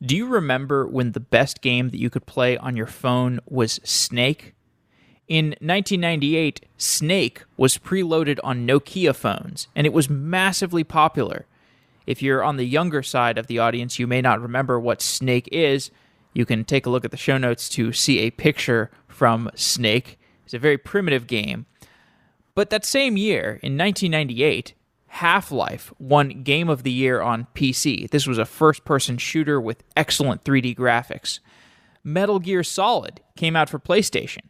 Do you remember when the best game that you could play on your phone was Snake? In 1998, Snake was preloaded on Nokia phones, and it was massively popular. If you're on the younger side of the audience, you may not remember what Snake is. You can take a look at the show notes to see a picture from Snake. It's a very primitive game. But that same year, in 1998, Half-Life won Game of the Year on PC. This was a first-person shooter with excellent 3D graphics. Metal Gear Solid came out for PlayStation.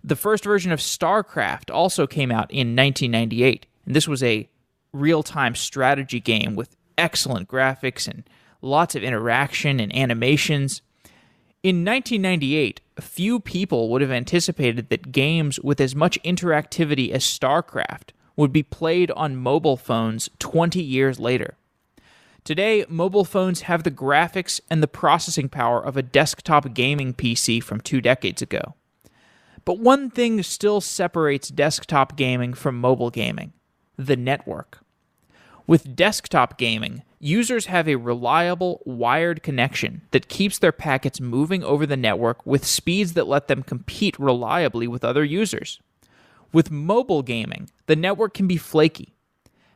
The first version of Starcraft also came out in 1998, and this was a real-time strategy game with excellent graphics and lots of interaction and animations. In 1998, few people would have anticipated that games with as much interactivity as Starcraft would be played on mobile phones 20 years later. Today, mobile phones have the graphics and the processing power of a desktop gaming PC from 2 decades ago. But one thing still separates desktop gaming from mobile gaming: the network. With desktop gaming, users have a reliable, wired connection that keeps their packets moving over the network with speeds that let them compete reliably with other users. With mobile gaming, the network can be flaky.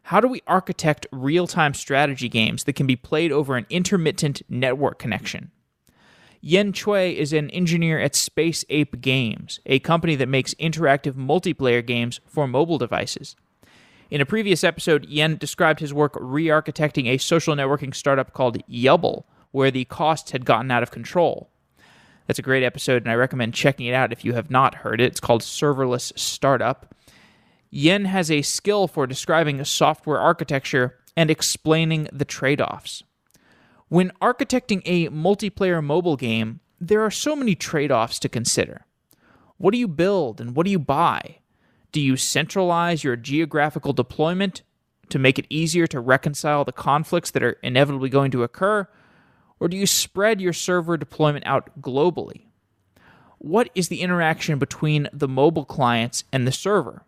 How do we architect real-time strategy games that can be played over an intermittent network connection? Yan Cui is an engineer at Space Ape Games, a company that makes interactive multiplayer games for mobile devices. In a previous episode, Yan described his work re-architecting a social networking startup called Yubble, where the costs had gotten out of control. That's a great episode, and I recommend checking it out if you have not heard it. It's called Serverless Startup. Yan has a skill for describing software architecture and explaining the trade-offs. When architecting a multiplayer mobile game, there are so many trade-offs to consider. What do you build and what do you buy? Do you centralize your geographical deployment to make it easier to reconcile the conflicts that are inevitably going to occur? Or do you spread your server deployment out globally? What is the interaction between the mobile clients and the server?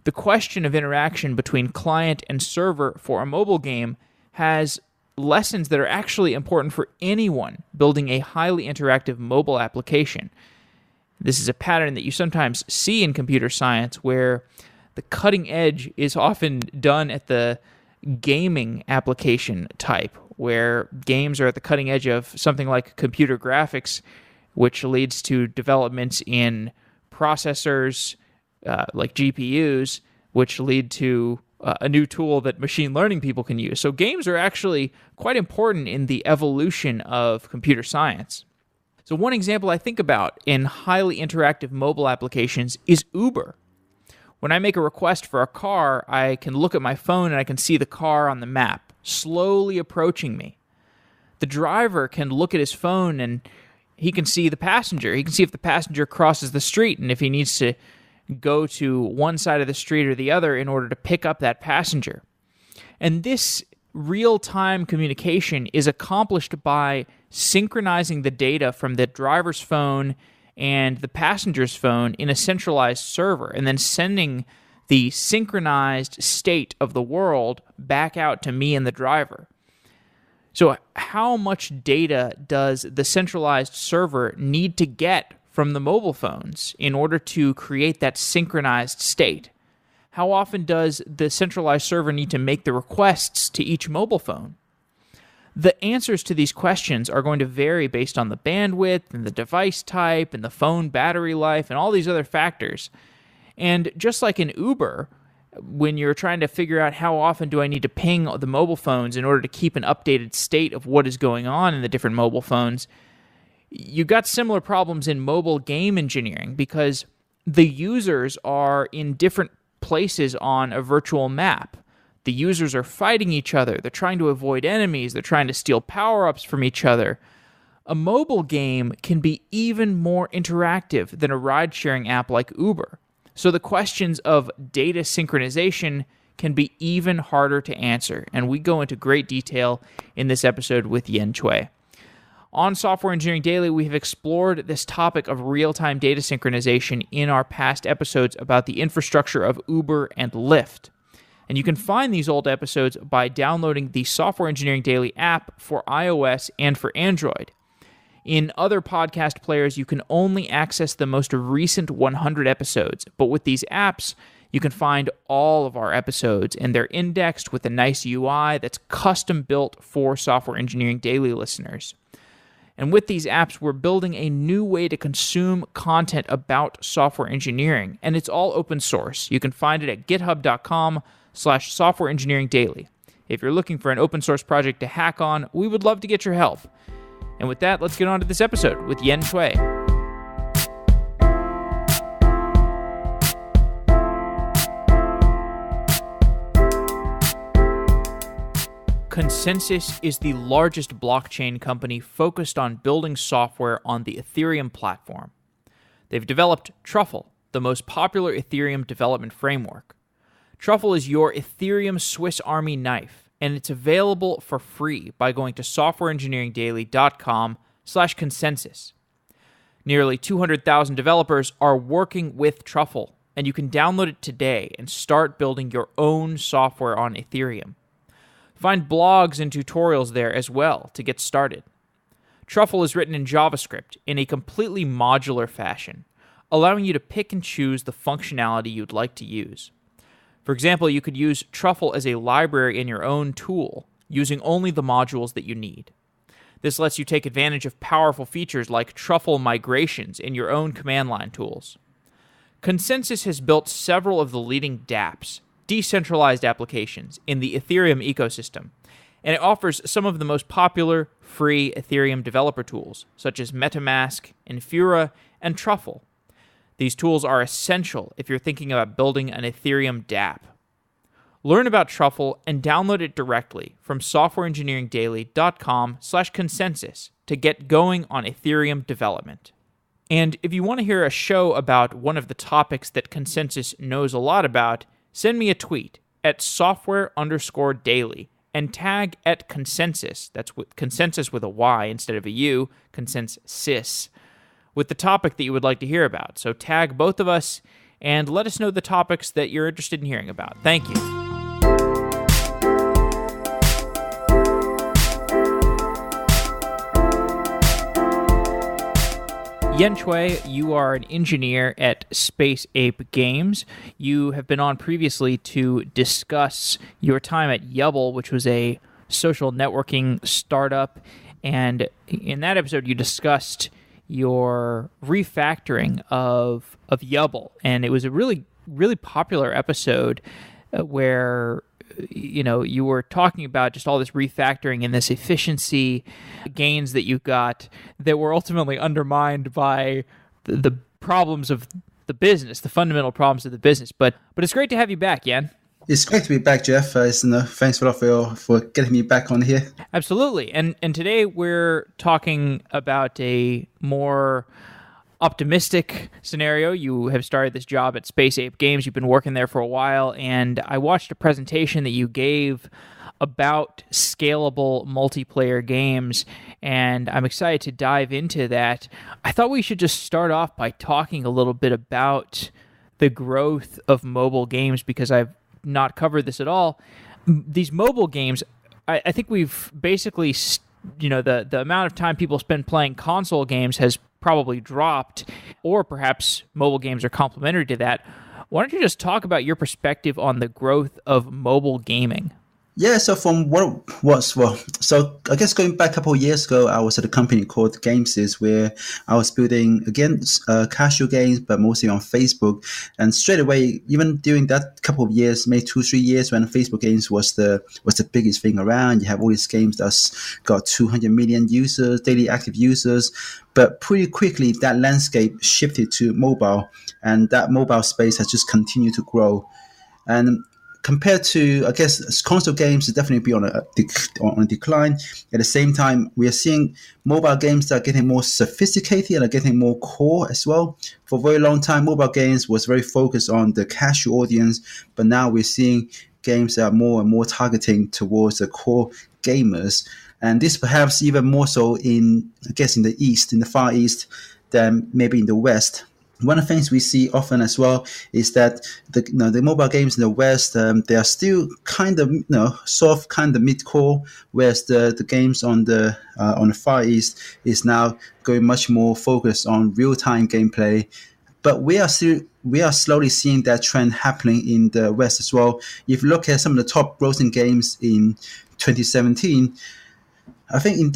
The question of interaction between client and server for a mobile game has lessons that are actually important for anyone building a highly interactive mobile application. This is a pattern that you sometimes see in computer science where the cutting edge is often done at the gaming application type, where games are at the cutting edge of something like computer graphics, which leads to developments in processors like GPUs, which lead to a new tool that machine learning people can use. So games are actually quite important in the evolution of computer science. So one example I think about in highly interactive mobile applications is Uber. When I make a request for a car, I can look at my phone and I can see the car on the map, slowly approaching me. The driver can look at his phone and he can see the passenger. He can see if the passenger crosses the street and if he needs to go to one side of the street or the other in order to pick up that passenger. And this real-time communication is accomplished by synchronizing the data from the driver's phone and the passenger's phone in a centralized server, and then sending the synchronized state of the world back out to me and the driver. So how much data does the centralized server need to get from the mobile phones in order to create that synchronized state? How often does the centralized server need to make the requests to each mobile phone? The answers to these questions are going to vary based on the bandwidth and the device type and the phone battery life and all these other factors. And just like in Uber, when you're trying to figure out how often do I need to ping the mobile phones in order to keep an updated state of what is going on in the different mobile phones, you got similar problems in mobile game engineering because the users are in different places on a virtual map. The users are fighting each other. They're trying to avoid enemies. They're trying to steal power-ups from each other. A mobile game can be even more interactive than a ride-sharing app like Uber. So the questions of data synchronization can be even harder to answer, and we go into great detail in this episode with Yan Cui. On Software Engineering Daily, we have explored this topic of real-time data synchronization in our past episodes about the infrastructure of Uber and Lyft. And you can find these old episodes by downloading the Software Engineering Daily app for iOS and for Android. In other podcast players, you can only access the most recent 100 episodes, but with these apps, you can find all of our episodes, and they're indexed with a nice UI that's custom built for Software Engineering Daily listeners. And with these apps, we're building a new way to consume content about software engineering, and it's all open source. You can find it at github.com/softwareengineeringdaily. If you're looking for an open source project to hack on, we would love to get your help. And with that, let's get on to this episode with Yan Cui. ConsenSys is the largest blockchain company focused on building software on the Ethereum platform. They've developed Truffle, the most popular Ethereum development framework. Truffle is your Ethereum Swiss Army knife, and it's available for free by going to softwareengineeringdaily.com/consensus. Nearly 200,000 developers are working with Truffle, and you can download it today and start building your own software on Ethereum. Find blogs and tutorials there as well to get started. Truffle is written in JavaScript in a completely modular fashion, allowing you to pick and choose the functionality you'd like to use. For example, you could use Truffle as a library in your own tool, using only the modules that you need. This lets you take advantage of powerful features like Truffle migrations in your own command line tools. ConsenSys has built several of the leading dApps, decentralized applications, in the Ethereum ecosystem, and it offers some of the most popular free Ethereum developer tools, such as MetaMask, Infura, and Truffle. These tools are essential if you're thinking about building an Ethereum dApp. Learn about Truffle and download it directly from softwareengineeringdaily.com/consensus to get going on Ethereum development. And if you want to hear a show about one of the topics that ConsenSys knows a lot about, send me a tweet at software_daily and tag at consensus. That's with consensus with a Y instead of a U, consensus, with the topic that you would like to hear about. So tag both of us and let us know the topics that you're interested in hearing about. Thank you. Yan Cui, you are an engineer at Space Ape Games. You have been on previously to discuss your time at Yubble, which was a social networking startup. And in that episode, you discussed your refactoring of Yubble. And it was a really, really popular episode where you were talking about just all this refactoring and this efficiency gains that you got that were ultimately undermined by the problems of the business, the fundamental problems of the business. But it's great to have you back, Yan. It's great to be back, Jeff. Thanks a lot for getting me back on here. Absolutely. And today we're talking about a more optimistic scenario. You have started this job at Space Ape Games. You've been working there for a while, and I watched a presentation that you gave about scalable multiplayer games, and I'm excited to dive into that. I thought we should just start off by talking a little bit about the growth of mobile games, because I've not covered this at all. These mobile games, I think we've basically, the amount of time people spend playing console games has probably dropped, or perhaps mobile games are complementary to that. Why don't you just talk about your perspective on the growth of mobile gaming? Yeah, so from so I guess going back a couple of years ago, I was at a company called Gamesys, where I was building, again, casual games, but mostly on Facebook. And straight away, even during that couple of years, maybe 2-3 years, when Facebook games was the biggest thing around, you have all these games that's got 200 million users, daily active users. But pretty quickly, that landscape shifted to mobile, and that mobile space has just continued to grow. And compared to, I guess, console games is definitely on a decline. At the same time, we are seeing mobile games that are getting more sophisticated and are getting more core as well. For a very long time, mobile games was very focused on the casual audience, but now we're seeing games that are more and more targeting towards the core gamers. And this perhaps even more so in the East, in the Far East, than maybe in the West. one of the things we see often as well is that the mobile games in the West, they are still kind of soft, kind of mid-core, whereas the games on the Far East is now going much more focused on real-time gameplay. But we are slowly seeing that trend happening in the West as well. If you look at some of the top grossing games in 2017, I think in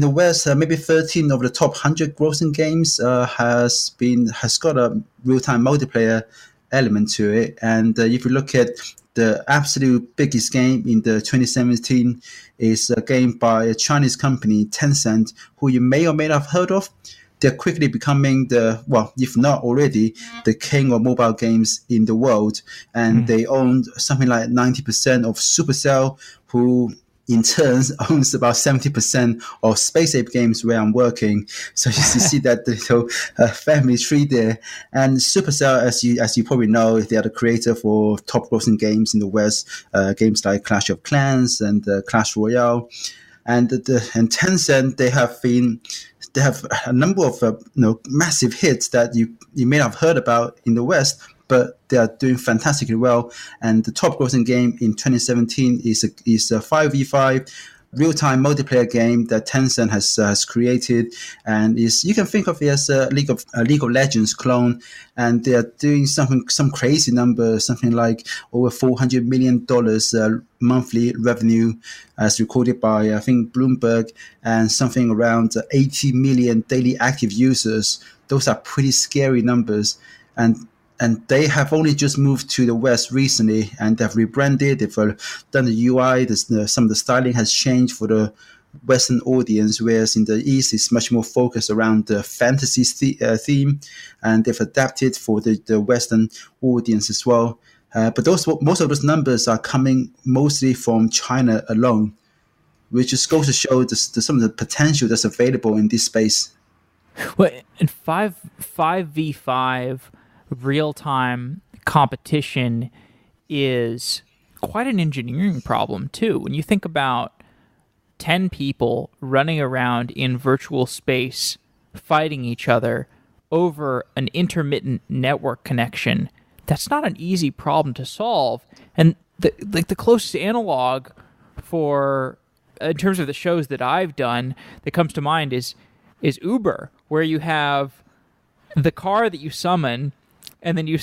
the West, maybe 13 of the top 100 grossing games has got a real time multiplayer element to it. And if you look at the absolute biggest game in the 2017 is a game by a Chinese company, Tencent, who you may or may not have heard of. They're quickly becoming if not already, the king of mobile games in the world. And they own something like 90% of Supercell, who in turn owns about 70% of Space Ape Games where I'm working. So you see that little family tree there. And Supercell, as you probably know, they are the creator for top grossing games in the West, games like Clash of Clans and Clash Royale. And Tencent, they have a number of massive hits that you may not have heard about in the West, but they are doing fantastically well. And the top grossing game in 2017 is a 5v5 real-time multiplayer game that Tencent has created, and you can think of it as a League of Legends clone. And they are doing some crazy number, something like over $400 million monthly revenue, as recorded by I think Bloomberg, and something around 80 million daily active users. Those are pretty scary numbers, and they have only just moved to the West recently, and they've rebranded. They've done the UI. Some of the styling has changed for the Western audience, whereas in the East it's much more focused around the fantasy theme, and they've adapted for the Western audience as well. But most of those numbers are coming mostly from China alone, which just goes to show some of the potential that's available in this space. Well, in 5v5 real-time competition is quite an engineering problem too. When you think about 10 people running around in virtual space fighting each other over an intermittent network connection, that's not an easy problem to solve. And the closest analog for, in terms of the shows that I've done, that comes to mind is Uber, where you have the car that you summon, and then you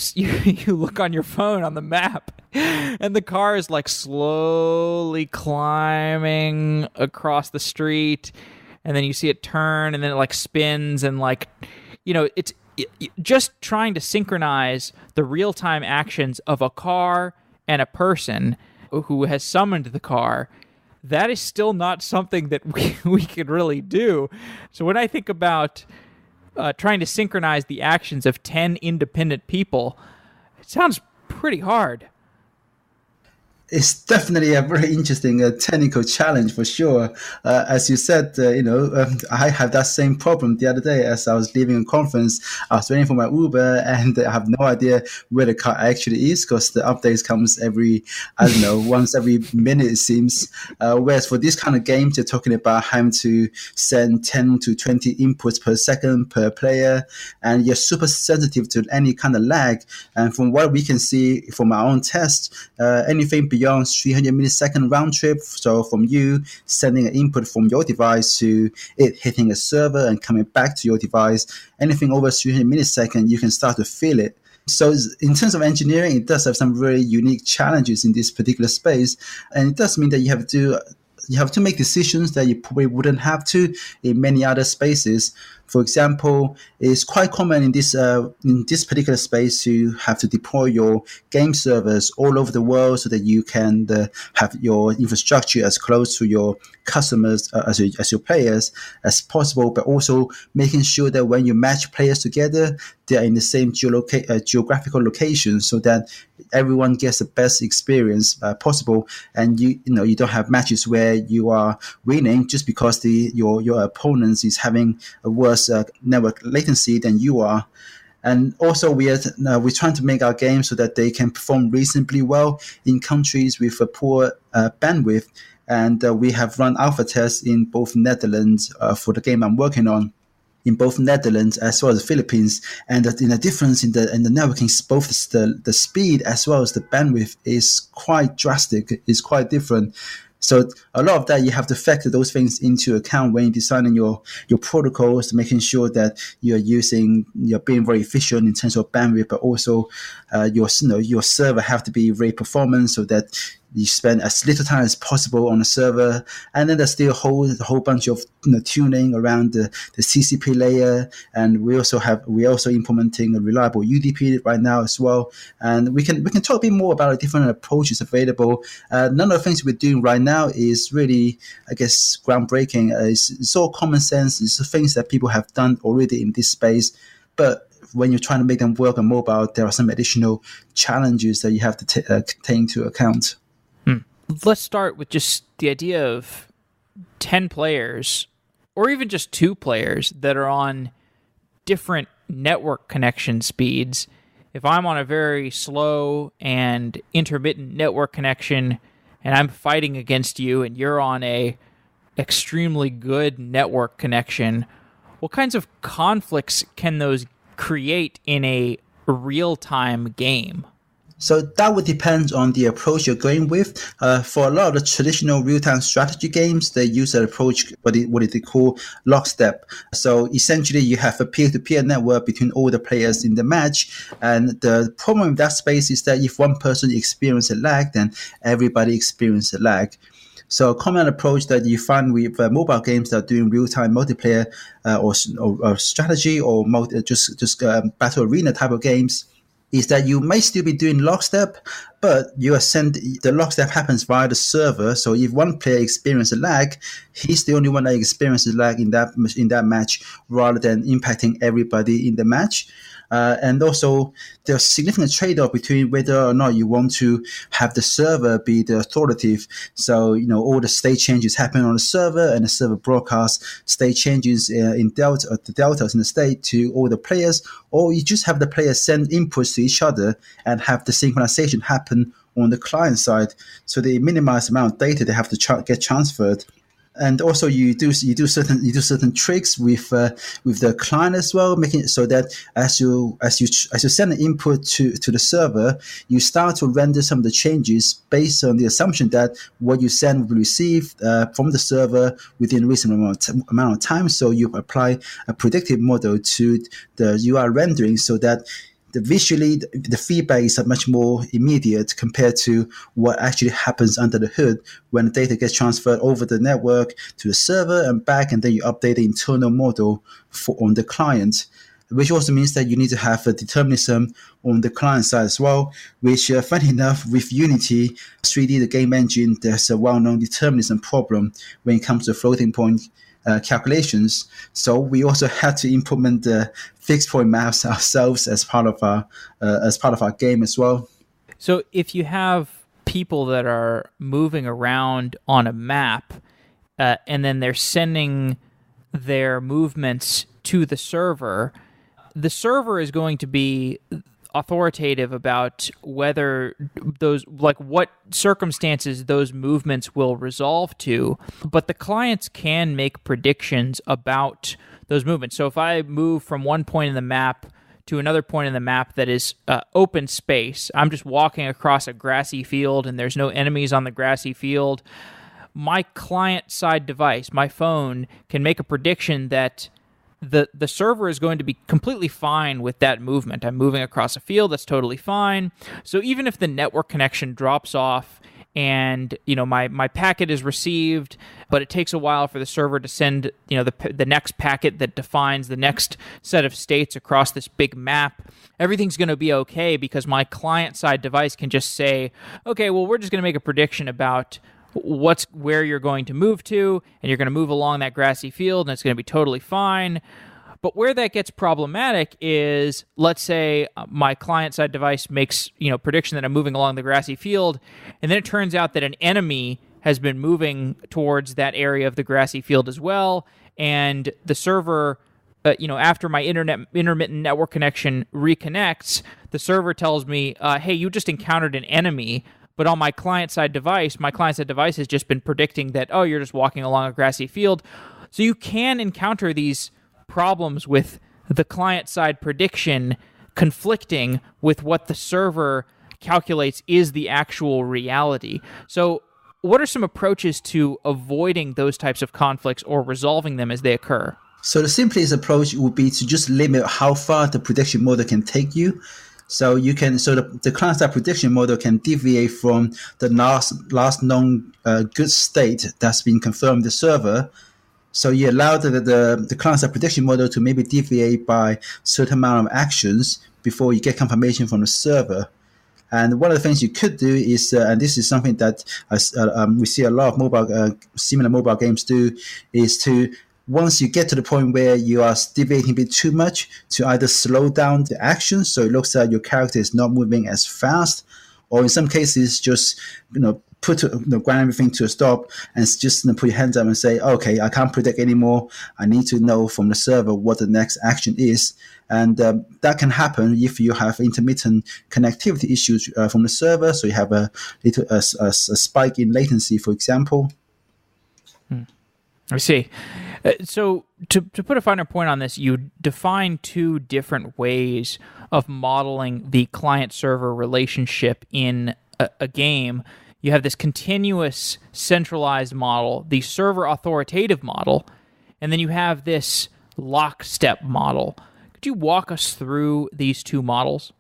look on your phone on the map, and the car is like slowly climbing across the street, and then you see it turn, and then it like spins, and it's just trying to synchronize the real-time actions of a car and a person who has summoned the car. That is still not something that we could really do. So when I think about trying to synchronize the actions of 10 independent people, it sounds pretty hard. It's definitely a very interesting technical challenge for sure. As you said, I had that same problem the other day as I was leaving a conference. I was waiting for my Uber, and I have no idea where the car actually is because the updates comes once every minute it seems. Whereas for this kind of games, you're talking about having to send 10 to 20 inputs per second per player, and you're super sensitive to any kind of lag. And from what we can see from our own test, anything beyond 300 millisecond round trip, so from you sending an input from your device to it hitting a server and coming back to your device, anything over 300 millisecond, you can start to feel it. So in terms of engineering, it does have some very unique challenges in this particular space, and it does mean that you have to make decisions that you probably wouldn't have to in many other spaces. For example, it's quite common in this particular space to have to deploy your game servers all over the world so that you can have your infrastructure as close to your customers as your players as possible, but also making sure that when you match players together, they are in the same geographical location so that everyone gets the best experience possible, and you don't have matches where you are winning just because your opponent is having a worse network latency than you are. And also we're trying to make our games so that they can perform reasonably well in countries with a poor bandwidth. And we have run alpha tests in both Netherlands for the game I'm working on. in both Netherlands as well as the Philippines, and the difference in the networking, both the speed as well as the bandwidth is quite drastic, is quite different. So a lot of that you have to factor those things into account when you're designing your protocols, making sure that you're being very efficient in terms of bandwidth, but also your server have to be very performant so that you spend as little time as possible on the server. And then there's still a whole bunch of tuning around the TCP layer. And we're also implementing a reliable UDP right now as well. And we can talk a bit more about the different approaches available. None of the things we're doing right now is really, I guess, groundbreaking. It's all common sense. It's the things that people have done already in this space. But when you're trying to make them work on mobile, there are some additional challenges that you have to take into account. Let's start with just the idea of 10 players, or even just 2 players that are on different network connection speeds. If I'm on a very slow and intermittent network connection and I'm fighting against you and you're on a extremely good network connection, what kinds of conflicts can those create in a real-time game? So that would depend on the approach you're going with. For a lot of the traditional real-time strategy games, they use an approach, what they call lockstep. So essentially, you have a peer-to-peer network between all the players in the match. And the problem with that space is that if one person experiences a lag, then everybody experiences a lag. So a common approach that you find with mobile games that are doing real-time multiplayer or strategy or just battle arena type of games is that you may still be doing lockstep, but the lockstep happens via the server. So if one player experiences a lag, he's the only one that experiences lag in that match, rather than impacting everybody in the match. And also, there's significant trade-off between whether or not you want to have the server be the authoritative. So, all the state changes happen on the server, and the server broadcasts state changes in the deltas in the state to all the players, or you just have the players send inputs to each other and have the synchronization happen on the client side. So they minimize the amount of data they have to get transferred. And also, you do certain tricks with the client as well, making it so that as you send an input to the server, you start to render some of the changes based on the assumption that what you send will be received from the server within a reasonable amount of time. So you apply a predictive model to the UI rendering so that visually, the feedback is much more immediate compared to what actually happens under the hood when the data gets transferred over the network to the server and back, and then you update the internal model on the client, which also means that you need to have a determinism on the client side as well, which, funny enough, with Unity 3D, the game engine, there's a well-known determinism problem when it comes to floating point calculations. So we also had to implement the fixed point maps ourselves as part of our game as well. So if you have people that are moving around on a map, and then they're sending their movements to the server is going to be authoritative about whether what circumstances those movements will resolve to, but the clients can make predictions about those movements. So if I move from one point in the map to another point in the map that is open space, I'm just walking across a grassy field and there's no enemies on the grassy field, my client-side device, my phone, can make a prediction that the server is going to be completely fine with that movement. I'm moving across a field, that's totally fine. So even if the network connection drops off and my packet is received, but it takes a while for the server to send the next packet that defines the next set of states across this big map, everything's going to be okay because my client-side device can just say, okay, well, we're just going to make a prediction about where you're going to move to, and you're going to move along that grassy field, and it's going to be totally fine. But where that gets problematic is, let's say my client-side device makes prediction that I'm moving along the grassy field, and then it turns out that an enemy has been moving towards that area of the grassy field as well, and the server, after my intermittent network connection reconnects, the server tells me, hey, you just encountered an enemy. But on my client-side device has just been predicting that, oh, you're just walking along a grassy field. So you can encounter these problems with the client-side prediction conflicting with what the server calculates is the actual reality. So what are some approaches to avoiding those types of conflicts or resolving them as they occur? So the simplest approach would be to just limit how far the prediction model can take you. So the client-side prediction model can deviate from the last known good state that's been confirmed in the server. So you allow the client-side prediction model to maybe deviate by a certain amount of actions before you get confirmation from the server. And one of the things you could do is, and this is something that we see a lot of similar mobile games do, is to, once you get to the point where you are deviating a bit too much, to either slow down the action so it looks like your character is not moving as fast, or in some cases just grind everything to a stop and just put your hands up and say, okay, I can't predict anymore. I need to know from the server what the next action is. And that can happen if you have intermittent connectivity issues from the server. So you have a spike in latency, for example. I see. So to put a finer point on this, you define two different ways of modeling the client-server relationship in a game. You have this continuous centralized model, the server authoritative model, and then you have this lockstep model. Could you walk us through these two models?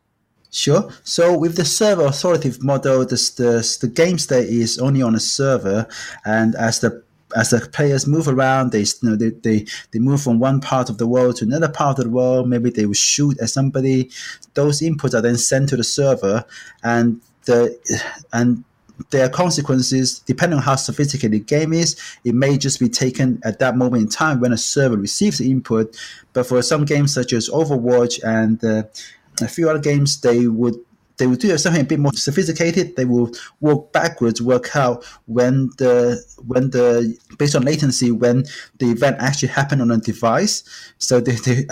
Sure. So with the server authoritative model, the game state is only on a server, and as the players move around, they move from one part of the world to another part of the world. Maybe they will shoot at somebody. Those inputs are then sent to the server, and there are consequences depending on how sophisticated the game is. It may just be taken at that moment in time when a server receives the input. But for some games such as Overwatch and a few other games, they would do something a bit more sophisticated. They will work backwards, work out when the based on latency when the event actually happened on a device. So they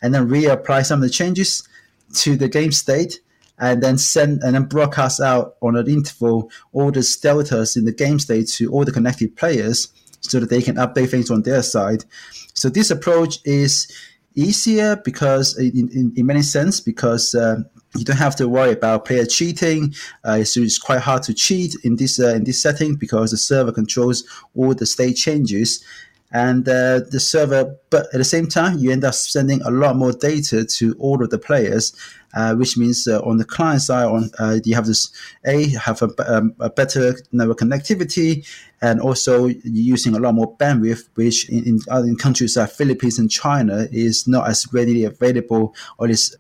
and then reapply some of the changes to the game state, and then broadcast out on an interval all the deltas in the game state to all the connected players so that they can update things on their side. So this approach is easier because in many sense, because you don't have to worry about player cheating. So it's quite hard to cheat in this setting because the server controls all the state changes. And the server, but at the same time, you end up sending a lot more data to all of the players, which means on the client side, you have a better network connectivity, and also you're using a lot more bandwidth, which in countries like Philippines and China is not as readily available, or is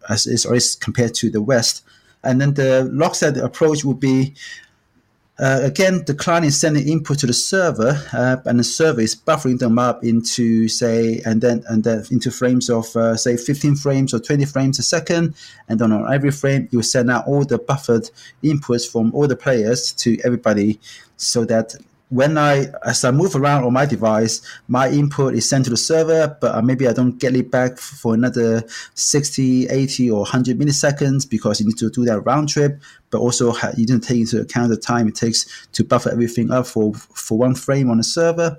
compared to the West. And then the lockstep approach would be, again, the client is sending input to the server, and the server is buffering them up into into frames of 15 frames or 20 frames a second, and then on every frame you send out all the buffered inputs from all the players to everybody, so that as I move around on my device, my input is sent to the server, but maybe I don't get it back for another 60, 80, or 100 milliseconds because you need to do that round trip. But also you didn't take into account the time it takes to buffer everything up for one frame on the server.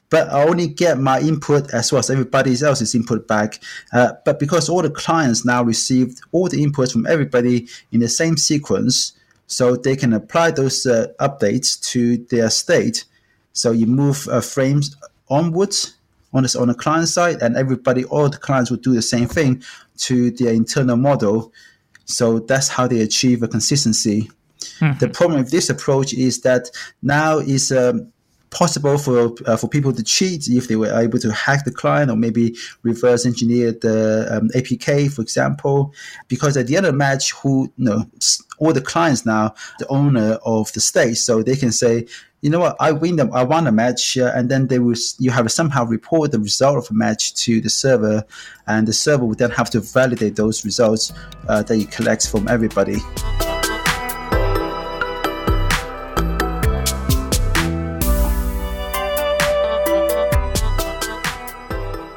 But I only get my input as well as everybody else's input back. But because all the clients now received all the inputs from everybody in the same sequence, so they can apply those updates to their state. So you move frames onwards on the client side, and all the clients will do the same thing to their internal model. So that's how they achieve a consistency. Mm-hmm. The problem with this approach is that now is possible for people to cheat if they were able to hack the client or maybe reverse engineer the APK, for example. Because at the end of the match, all the clients now, the owner of the state, so they can say, you know what, I won a match, and then you have to somehow report the result of a match to the server, and the server would then have to validate those results that you collect from everybody.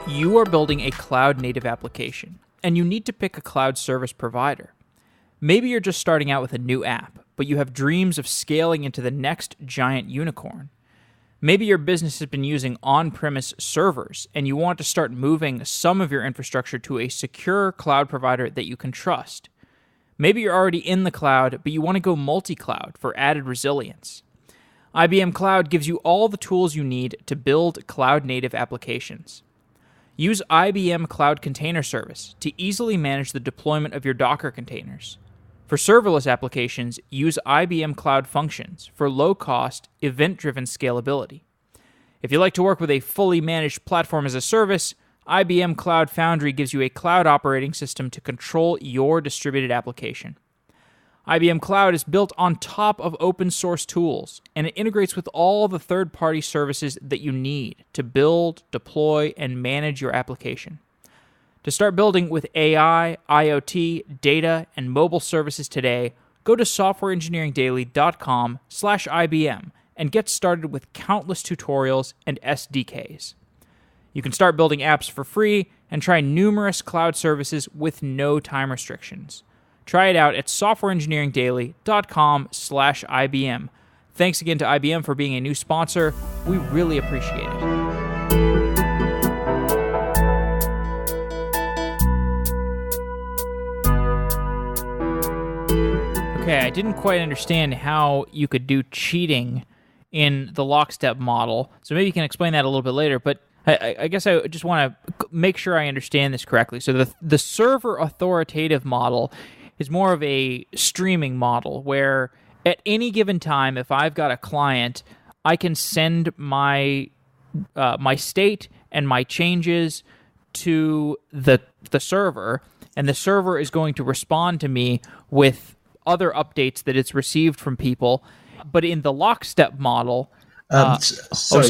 You are building a cloud-native application, and you need to pick a cloud service provider. Maybe you're just starting out with a new app, but you have dreams of scaling into the next giant unicorn. Maybe your business has been using on-premise servers, and you want to start moving some of your infrastructure to a secure cloud provider that you can trust. Maybe you're already in the cloud, but you want to go multi-cloud for added resilience. IBM Cloud gives you all the tools you need to build cloud-native applications. Use IBM Cloud Container Service to easily manage the deployment of your Docker containers. For serverless applications, use IBM Cloud Functions for low-cost, event-driven scalability. If you like to work with a fully managed platform as a service, IBM Cloud Foundry gives you a cloud operating system to control your distributed application. IBM Cloud is built on top of open-source tools, and it integrates with all the third-party services that you need to build, deploy, and manage your application. To start building with AI, IoT, data, and mobile services today, go to softwareengineeringdaily.com/IBM and get started with countless tutorials and SDKs. You can start building apps for free and try numerous cloud services with no time restrictions. Try it out at softwareengineeringdaily.com/IBM. Thanks again to IBM for being a new sponsor. We really appreciate it. Okay, I didn't quite understand how you could do cheating in the lockstep model, so maybe you can explain that a little bit later, but I guess I just want to make sure I understand this correctly. So the server authoritative model is more of a streaming model where at any given time, if I've got a client, I can send my state and my changes to the server, and the server is going to respond to me with other updates that it's received from people. But in the lockstep model, so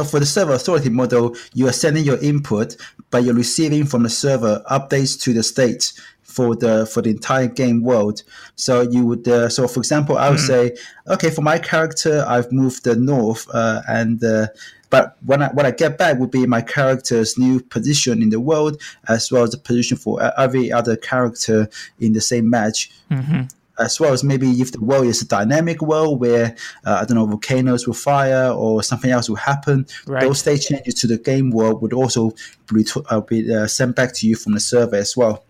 for the server authority model, you are sending your input, but you're receiving from the server updates to the state for the entire game world. So you would so for example, I would say, okay, for my character, I've moved north, but what I get back would be my character's new position in the world, as well as the position for every other character in the same match. As well as maybe if the world is a dynamic world where, volcanoes will fire or something else will happen, right, those state changes to the game world would also be sent back to you from the server as well.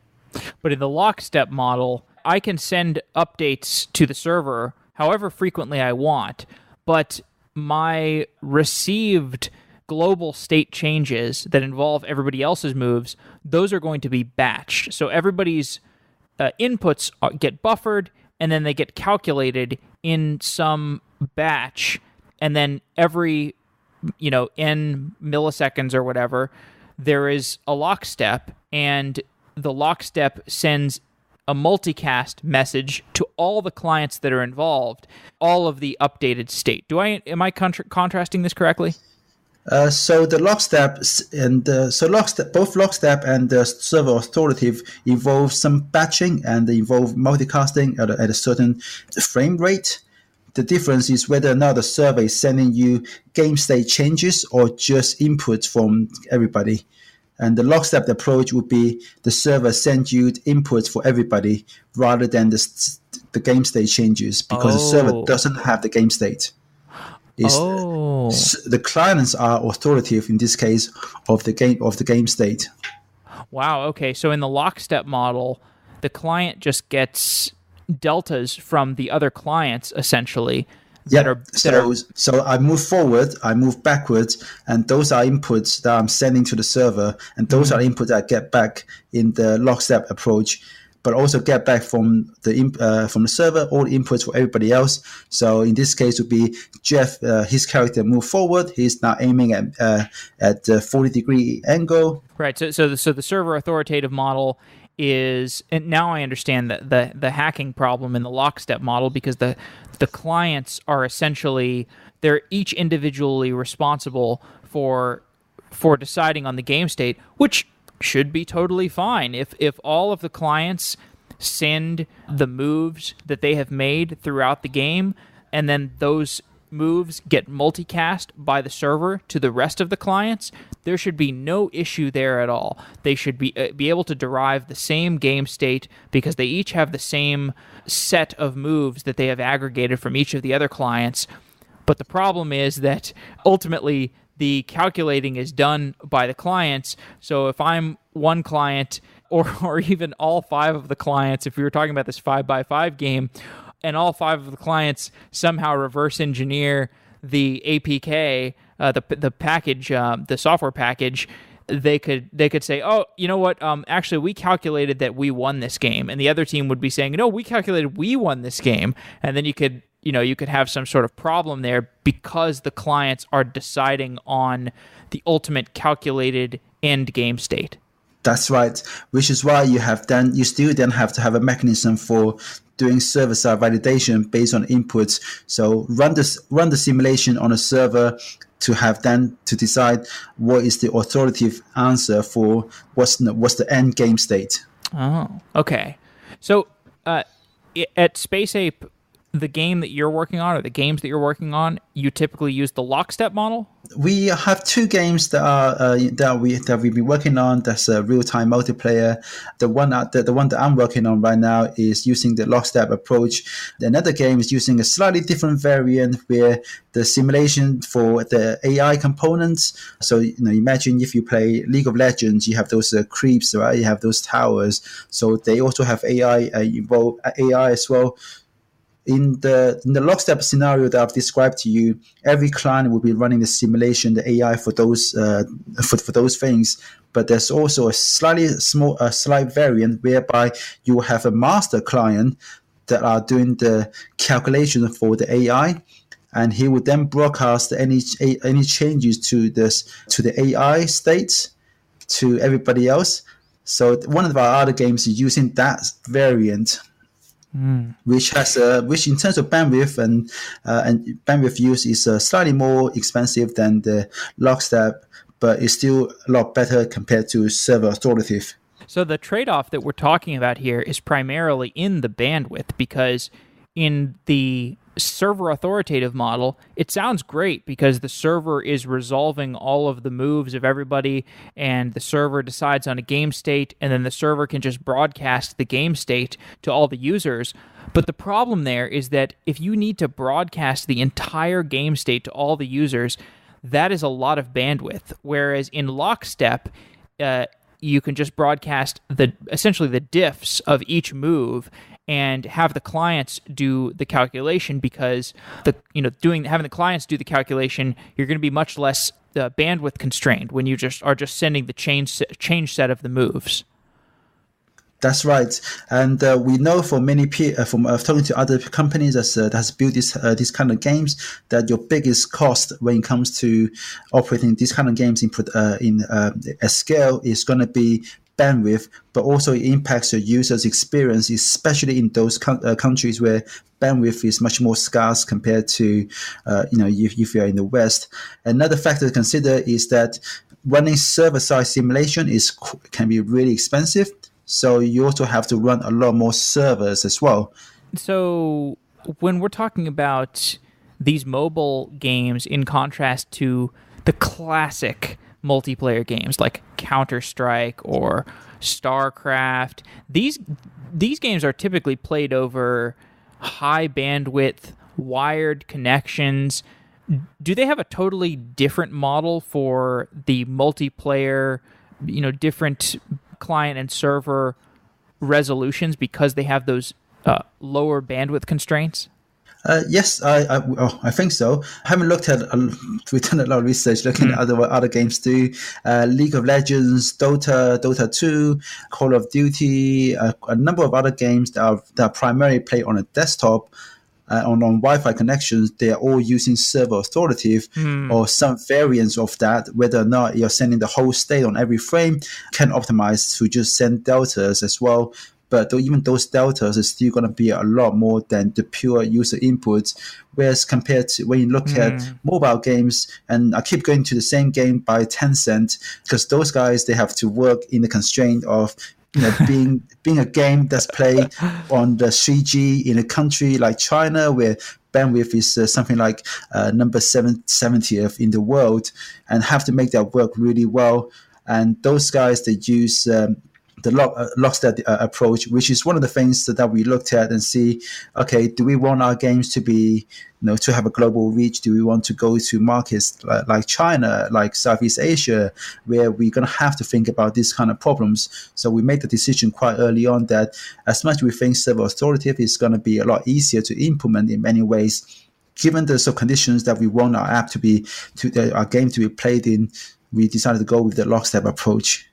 But in the lockstep model, I can send updates to the server however frequently I want, but my received global state changes that involve everybody else's moves, those are going to be batched. So everybody's inputs get buffered, and then they get calculated in some batch, and then every n milliseconds or whatever, there is a lockstep, and the lockstep sends a multicast message to all the clients that are involved, all of the updated state. Am I contrasting this correctly? So the lockstep both lockstep and the server authoritative involve some batching and they involve multicasting at a certain frame rate. The difference is whether or not the server is sending you game state changes or just inputs from everybody. And the lockstep approach would be the server sends you inputs for everybody rather than the game state changes, because the server doesn't have the game state. The clients are authoritative in this case of the game state. Wow. Okay. So in the lockstep model, the client just gets deltas from the other clients essentially. So I move forward, I move backwards, and those are inputs that I'm sending to the server, and those are inputs that I get back in the lockstep approach, but also get back from the server all the inputs for everybody else. So in this case, would be Jeff, his character moved forward. He's now aiming at a 40-degree angle. Right. So the server authoritative model is, and now I understand the hacking problem in the lockstep model, because the clients are essentially, they're each individually responsible for deciding on the game state, which should be totally fine. If all of the clients send the moves that they have made throughout the game, and then those moves get multicast by the server to the rest of the clients, there should be no issue there at all. They should be able to derive the same game state because they each have the same set of moves that they have aggregated from each of the other clients But the problem is that ultimately the calculating is done by the clients. So if I'm one client, or even all 5 of the clients, if we were talking about this 5x5 game, and all 5 of the clients somehow reverse engineer the APK, the package, the software package, they could say, oh, you know what? Actually, we calculated that we won this game, and the other team would be saying, no, we calculated we won this game, and then you could have some sort of problem there because the clients are deciding on the ultimate calculated end game state. That's right, which is why you still then have to have a mechanism for doing server-side validation based on inputs. So run the simulation on a server to decide what is the authoritative answer for what's the end game state. Oh, okay. So at Space Ape, the game that you're working on, or the games that you're working on, you typically use the lockstep model? We have 2 games that we've been working on. That's a real-time multiplayer. The one that I'm working on right now is using the lockstep approach. Another game is using a slightly different variant where the simulation for the AI components. So imagine if you play League of Legends, you have those creeps, right? You have those towers. So they also have AI involved AI as well. In the lockstep scenario that I've described to you, every client will be running the simulation, the AI for those for those things. But there's also a slight variant whereby you will have a master client that are doing the calculation for the AI, and he would then broadcast any changes to the AI states to everybody else. So one of our other games is using that variant. Which in terms of bandwidth and bandwidth use is slightly more expensive than the lockstep, but it's still a lot better compared to server authoritative. So the trade-off that we're talking about here is primarily in the bandwidth, because in the server authoritative model, it sounds great because the server is resolving all of the moves of everybody, and the server decides on a game state, and then the server can just broadcast the game state to all the users. But the problem there is that if you need to broadcast the entire game state to all the users, that is a lot of bandwidth. Whereas in lockstep, you can just broadcast essentially the diffs of each move and have the clients do the calculation, because having the clients do the calculation, you're going to be much less bandwidth constrained when you are just sending the change set of the moves. That's right, and we know from many from talking to other companies that has built these kind of games, that your biggest cost when it comes to operating these kind of games at scale is going to be bandwidth, but also it impacts your users' experience, especially in those countries where bandwidth is much more scarce compared to, if you're in the West. Another factor to consider is that running server-side simulation can be really expensive. So you also have to run a lot more servers as well. So when we're talking about these mobile games, in contrast to the classic multiplayer games like Counter-Strike or Starcraft, these games are typically played over high bandwidth wired connections. Do they have a totally different model for the multiplayer, different client and server resolutions because they have those lower bandwidth constraints? Yes, I think so. I haven't looked at. We've done a lot of research looking at other games too. League of Legends, Dota 2, Call of Duty, a number of other games that are primarily played on a desktop. On Wi-Fi connections, they are all using server authoritative or some variants of that. Whether or not you're sending the whole state on every frame, can optimize to just send deltas as well. But even those deltas are still going to be a lot more than the pure user inputs. Whereas compared to when you look at mobile games, and I keep going to the same game by Tencent, because those guys, they have to work in the constraint of being a game that's played on the 3G in a country like China, where bandwidth is something like number 70th in the world, and have to make that work really well. And those guys, they use lockstep approach, which is one of the things that we looked at and see, okay, do we want our games to be, to have a global reach? Do we want to go to markets like China, like Southeast Asia, where we're going to have to think about these kind of problems? So we made the decision quite early on that as much as we think server authoritative is going to be a lot easier to implement in many ways, given the sort of conditions that we want our app our game to be played in, we decided to go with the lockstep approach.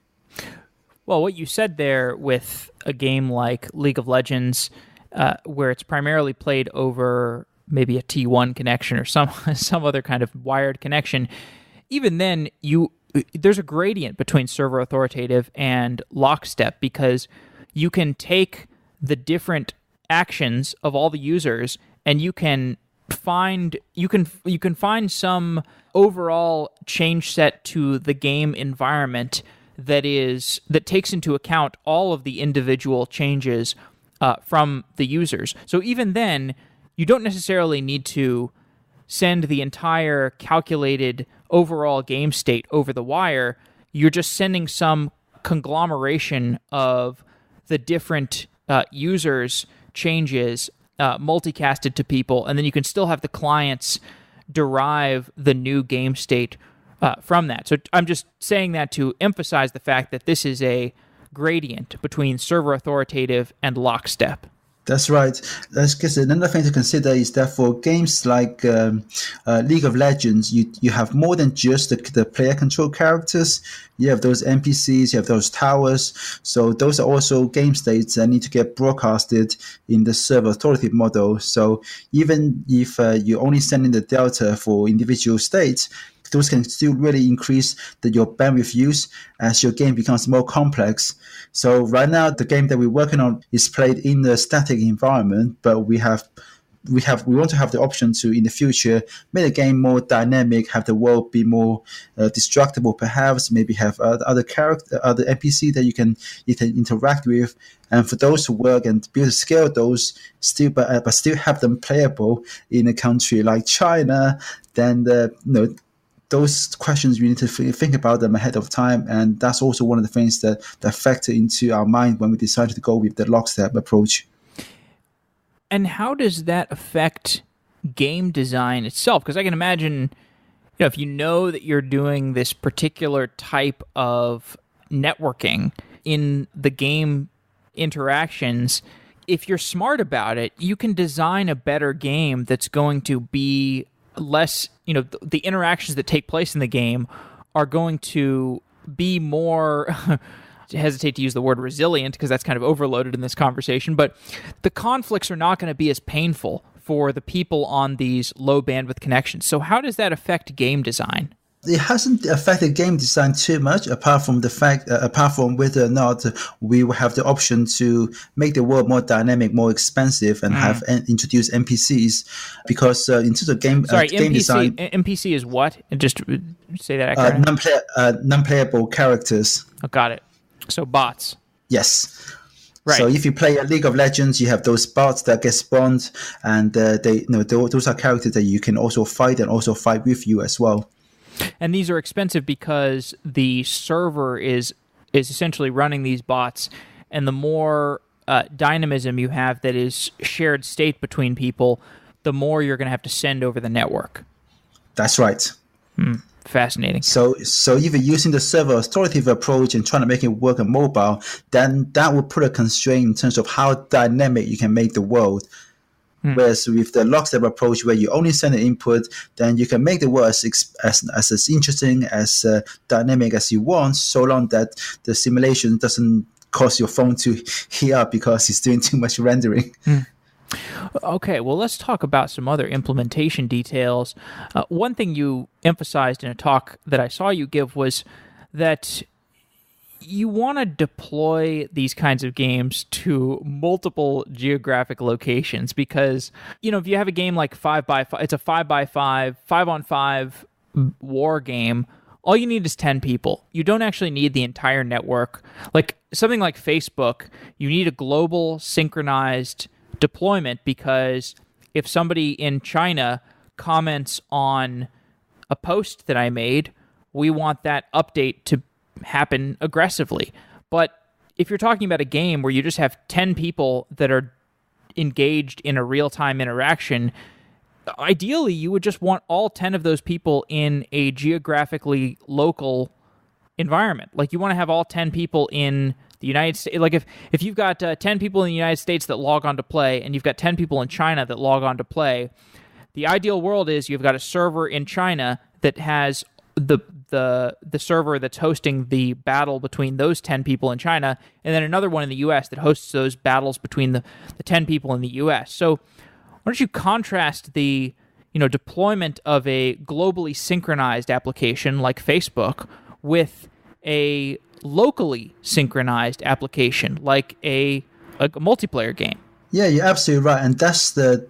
Well, what you said there with a game like League of Legends, where it's primarily played over maybe a T1 connection or some other kind of wired connection, even then there's a gradient between server authoritative and lockstep, because you can take the different actions of all the users and you can find some overall change set to the game environment that takes into account all of the individual changes from the users. So even then, you don't necessarily need to send the entire calculated overall game state over the wire. You're just sending some conglomeration of the different users' changes multicasted to people, and then you can still have the clients derive the new game state from that. So I'm just saying that to emphasize the fact that this is a gradient between server authoritative and lockstep. That's right. That's because another thing to consider is that for games like League of Legends, you have more than just the player control characters. You have those NPCs, you have those towers. So those are also game states that need to get broadcasted in the server authoritative model. So even if you're only sending the delta for individual states, those can still really increase your bandwidth use as your game becomes more complex. So right now, the game that we're working on is played in a static environment, but we want to have the option to, in the future, make the game more dynamic, have the world be more destructible, perhaps, maybe have other NPC that you can interact with. And for those who work and be able to scale those, but still have them playable in a country like China, then those questions, we need to think about them ahead of time. And that's also one of the things that factor into our mind when we decided to go with the lockstep approach. And how does that affect game design itself? Because I can imagine, if you know that you're doing this particular type of networking in the game interactions, if you're smart about it, you can design a better game that's going to be less, the interactions that take place in the game are going to be more, I hesitate to use the word resilient because that's kind of overloaded in this conversation, but the conflicts are not going to be as painful for the people on these low bandwidth connections. So how does that affect game design? It hasn't affected game design too much, apart from whether or not we will have the option to make the world more dynamic, more expansive, and have introduce NPCs. Because in terms of game design, NPC is what? Just say that acronym. Non-playable characters. Oh, got it. So bots. Yes. Right. So if you play a League of Legends, you have those bots that get spawned, and those are characters that you can also fight and also fight with you as well. And these are expensive because the server is essentially running these bots, and the more dynamism you have that is shared state between people, the more you're going to have to send over the network. That's right. Fascinating. So if you're using the server authoritative approach and trying to make it work on mobile, then that will put a constraint in terms of how dynamic you can make the world. Whereas with the lockstep approach, where you only send an input, then you can make the world as interesting, as dynamic as you want, so long that the simulation doesn't cause your phone to heat up because it's doing too much rendering. Okay, well, let's talk about some other implementation details. One thing you emphasized in a talk that I saw you give was that you want to deploy these kinds of games to multiple geographic locations because, if you have a game like 5x5, it's a 5x5, 5-on-5 war game, all you need is 10 people. You don't actually need the entire network. Like something like Facebook, you need a global synchronized deployment because if somebody in China comments on a post that I made, we want that update to happen aggressively. But if you're talking about a game where you just have 10 people that are engaged in a real-time interaction, ideally you would just want all 10 of those people in a geographically local environment. Like you want to have all 10 people in the United States. Like if you've got 10 people in the United States that log on to play, and you've got 10 people in China that log on to play, the ideal world is you've got a server in China that has the server that's hosting the battle between those 10 people in China, and then another one in the US that hosts those battles between the 10 people in the US. So why don't you contrast the deployment of a globally synchronized application like Facebook with a locally synchronized application like a multiplayer game? Yeah, you're absolutely right, and that's the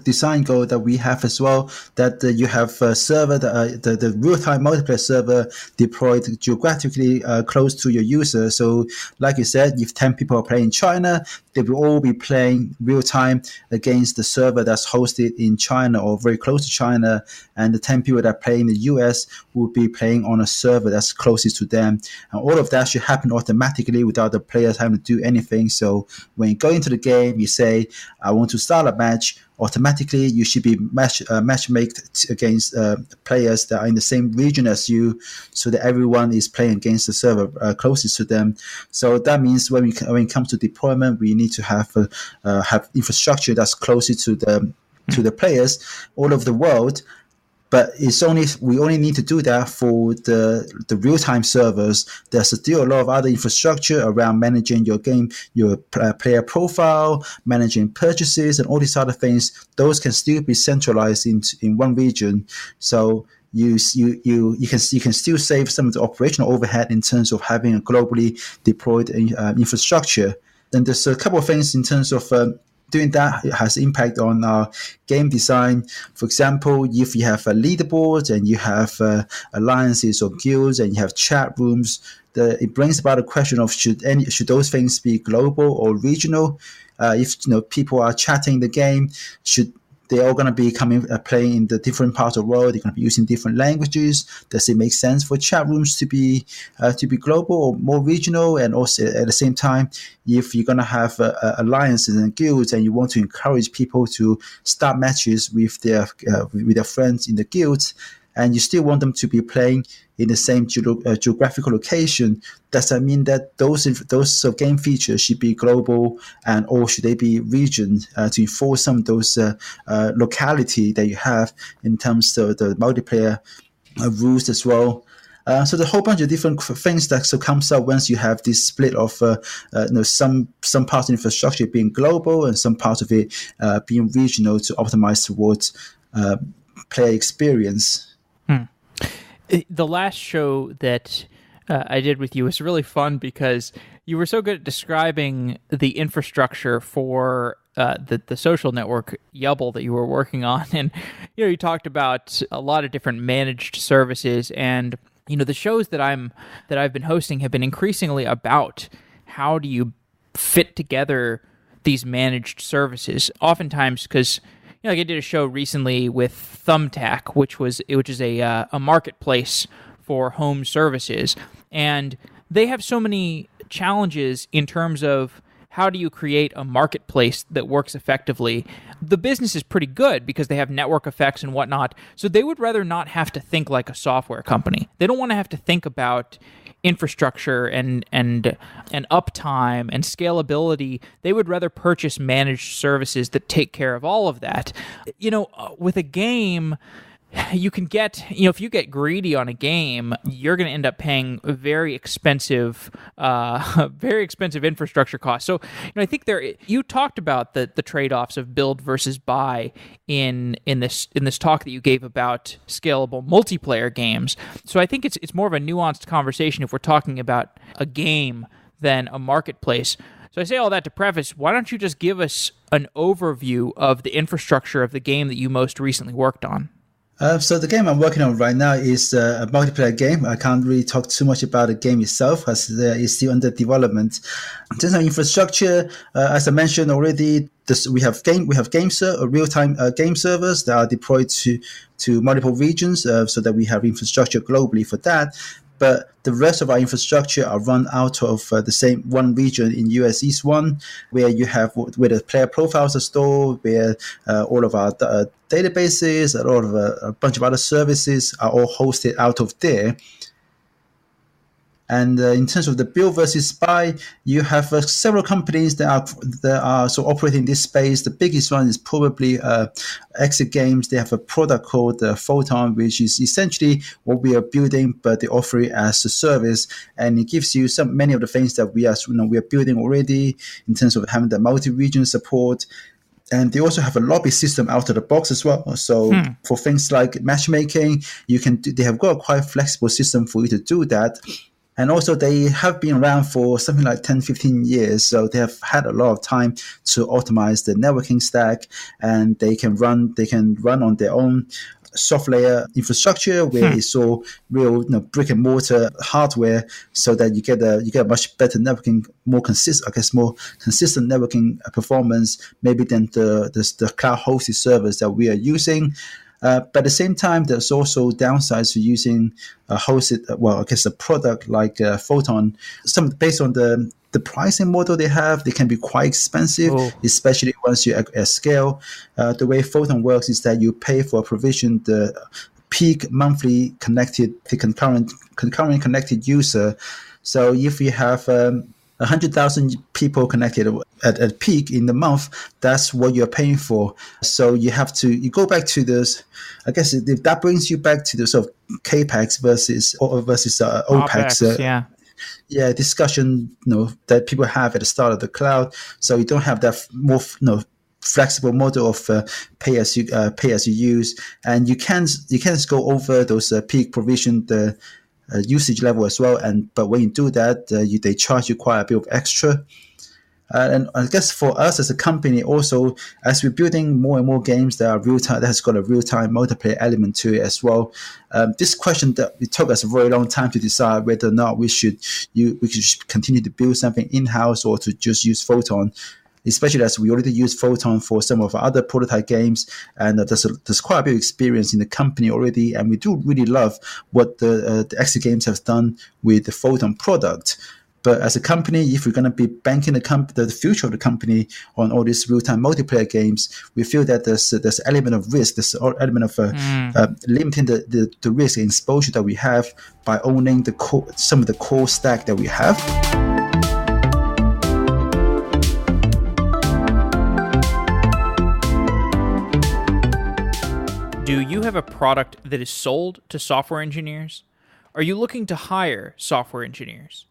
design goal that we have as well. That you have a server, the real-time multiplayer server deployed geographically close to your user. So, like you said, if 10 people are playing in China, they will all be playing real-time against the server that's hosted in China or very close to China, and the 10 people that play in the US will be playing on a server that's closest to them. And all of that should happen automatically without the players having to do anything. So when you go into the game, you say, I want to start a match. Automatically, you should be matchmaked against players that are in the same region as you, so that everyone is playing against the server closest to them. So that means when it comes to deployment, we need to have infrastructure that's closer to the players all over the world. But we only need to do that for the real-time servers. There's still a lot of other infrastructure around managing your game, your player profile, managing purchases, and all these other things. Those can still be centralized in one region. So you can still save some of the operational overhead in terms of having a globally deployed infrastructure. Then there's a couple of things in terms of doing that. It has impact on our game design. For example, if you have a leaderboard and you have alliances or guilds and you have chat rooms, it brings about a question of should those things be global or regional? If people are chatting the game, they're all going to be playing in the different parts of the world. They're going to be using different languages. Does it make sense for chat rooms to be global or more regional? And also at the same time, if you're going to have alliances and guilds, and you want to encourage people to start matches with their friends in the guilds, and you still want them to be playing in the same geographical location, does that mean that those game features should be global, or should they be region to enforce some of those locality that you have in terms of the multiplayer rules as well? So the whole bunch of different things that comes up once you have this split of some parts of infrastructure being global and some parts of it being regional to optimize towards player experience. The last show that I did with you was really fun because you were so good at describing the infrastructure for the social network Yubble that you were working on, and you talked about a lot of different managed services, and the shows that I've been hosting have been increasingly about how do you fit together these managed services. Oftentimes, because like I did a show recently with Thumbtack, which is a marketplace for home services, and they have so many challenges in terms of how do you create a marketplace that works effectively. The business is pretty good because they have network effects and whatnot, so they would rather not have to think like a software company. They don't want to have to think about infrastructure and uptime and scalability. They would rather purchase managed services that take care of all of that. With a game, you can get, if you get greedy on a game, you're going to end up paying very expensive infrastructure costs. So, I think you talked about the trade-offs of build versus buy in this talk that you gave about scalable multiplayer games. So I think it's more of a nuanced conversation if we're talking about a game than a marketplace. So I say all that to preface, why don't you just give us an overview of the infrastructure of the game that you most recently worked on? So the game I'm working on right now is a multiplayer game. I can't really talk too much about the game itself as it's still under development. In terms of infrastructure, as I mentioned already, we have real-time game servers that are deployed to multiple regions, so that we have infrastructure globally for that. but the rest of our infrastructure are run out of the same one region in US East 1, where you have where the player profiles are stored, where all of our databases, a bunch of other services are all hosted out of there. And in terms of the build versus buy, you have several companies that are so operating in this space. The biggest one is probably Exit Games. They have a product called Photon, which is essentially what we are building, but they offer it as a service, and it gives you many of the things that we are building already in terms of having the multi-region support. And they also have a lobby system out of the box as well. So for things like matchmaking, they have got a quite flexible system for you to do that. And also they have been around for something like 10, 15 years. So they have had a lot of time to optimize the networking stack, and they can run on their own soft layer infrastructure where it's all real brick and mortar hardware, so that you get a much better networking, more consistent networking performance maybe than the cloud hosted servers that we are using. But at the same time, there's also downsides to using a a product like Photon. Based on the pricing model they have, they can be quite expensive, especially once you're at scale. The way Photon works is that you pay for a provision, the peak monthly concurrent connected user. So if you have 100,000 people connected at peak in the month, that's what you're paying for. So you go back to this. I guess that brings you back to the sort of CAPEX versus OPEX. Discussion that people have at the start of the cloud. So you don't have that more flexible model of pay as you use, and you can go over those peak provision usage level as well. But when you do that, they charge you quite a bit of extra. And I guess for us as a company, also as we're building more and more games that are real time, that has got a real time multiplayer element to it as well. This question that it took us a very long time to decide whether or not we should continue to build something in house or to just use Photon. Especially as we already use Photon for some of our other prototype games, and there's quite a bit of experience in the company already, and we do really love what the Exit Games have done with the Photon product. But as a company, if we're going to be banking the future of the company on all these real-time multiplayer games, we feel that there's an element of risk, there's an element of limiting the risk and exposure that we have by owning some of the core stack that we have. Do you have a product that is sold to software engineers? Are you looking to hire software engineers?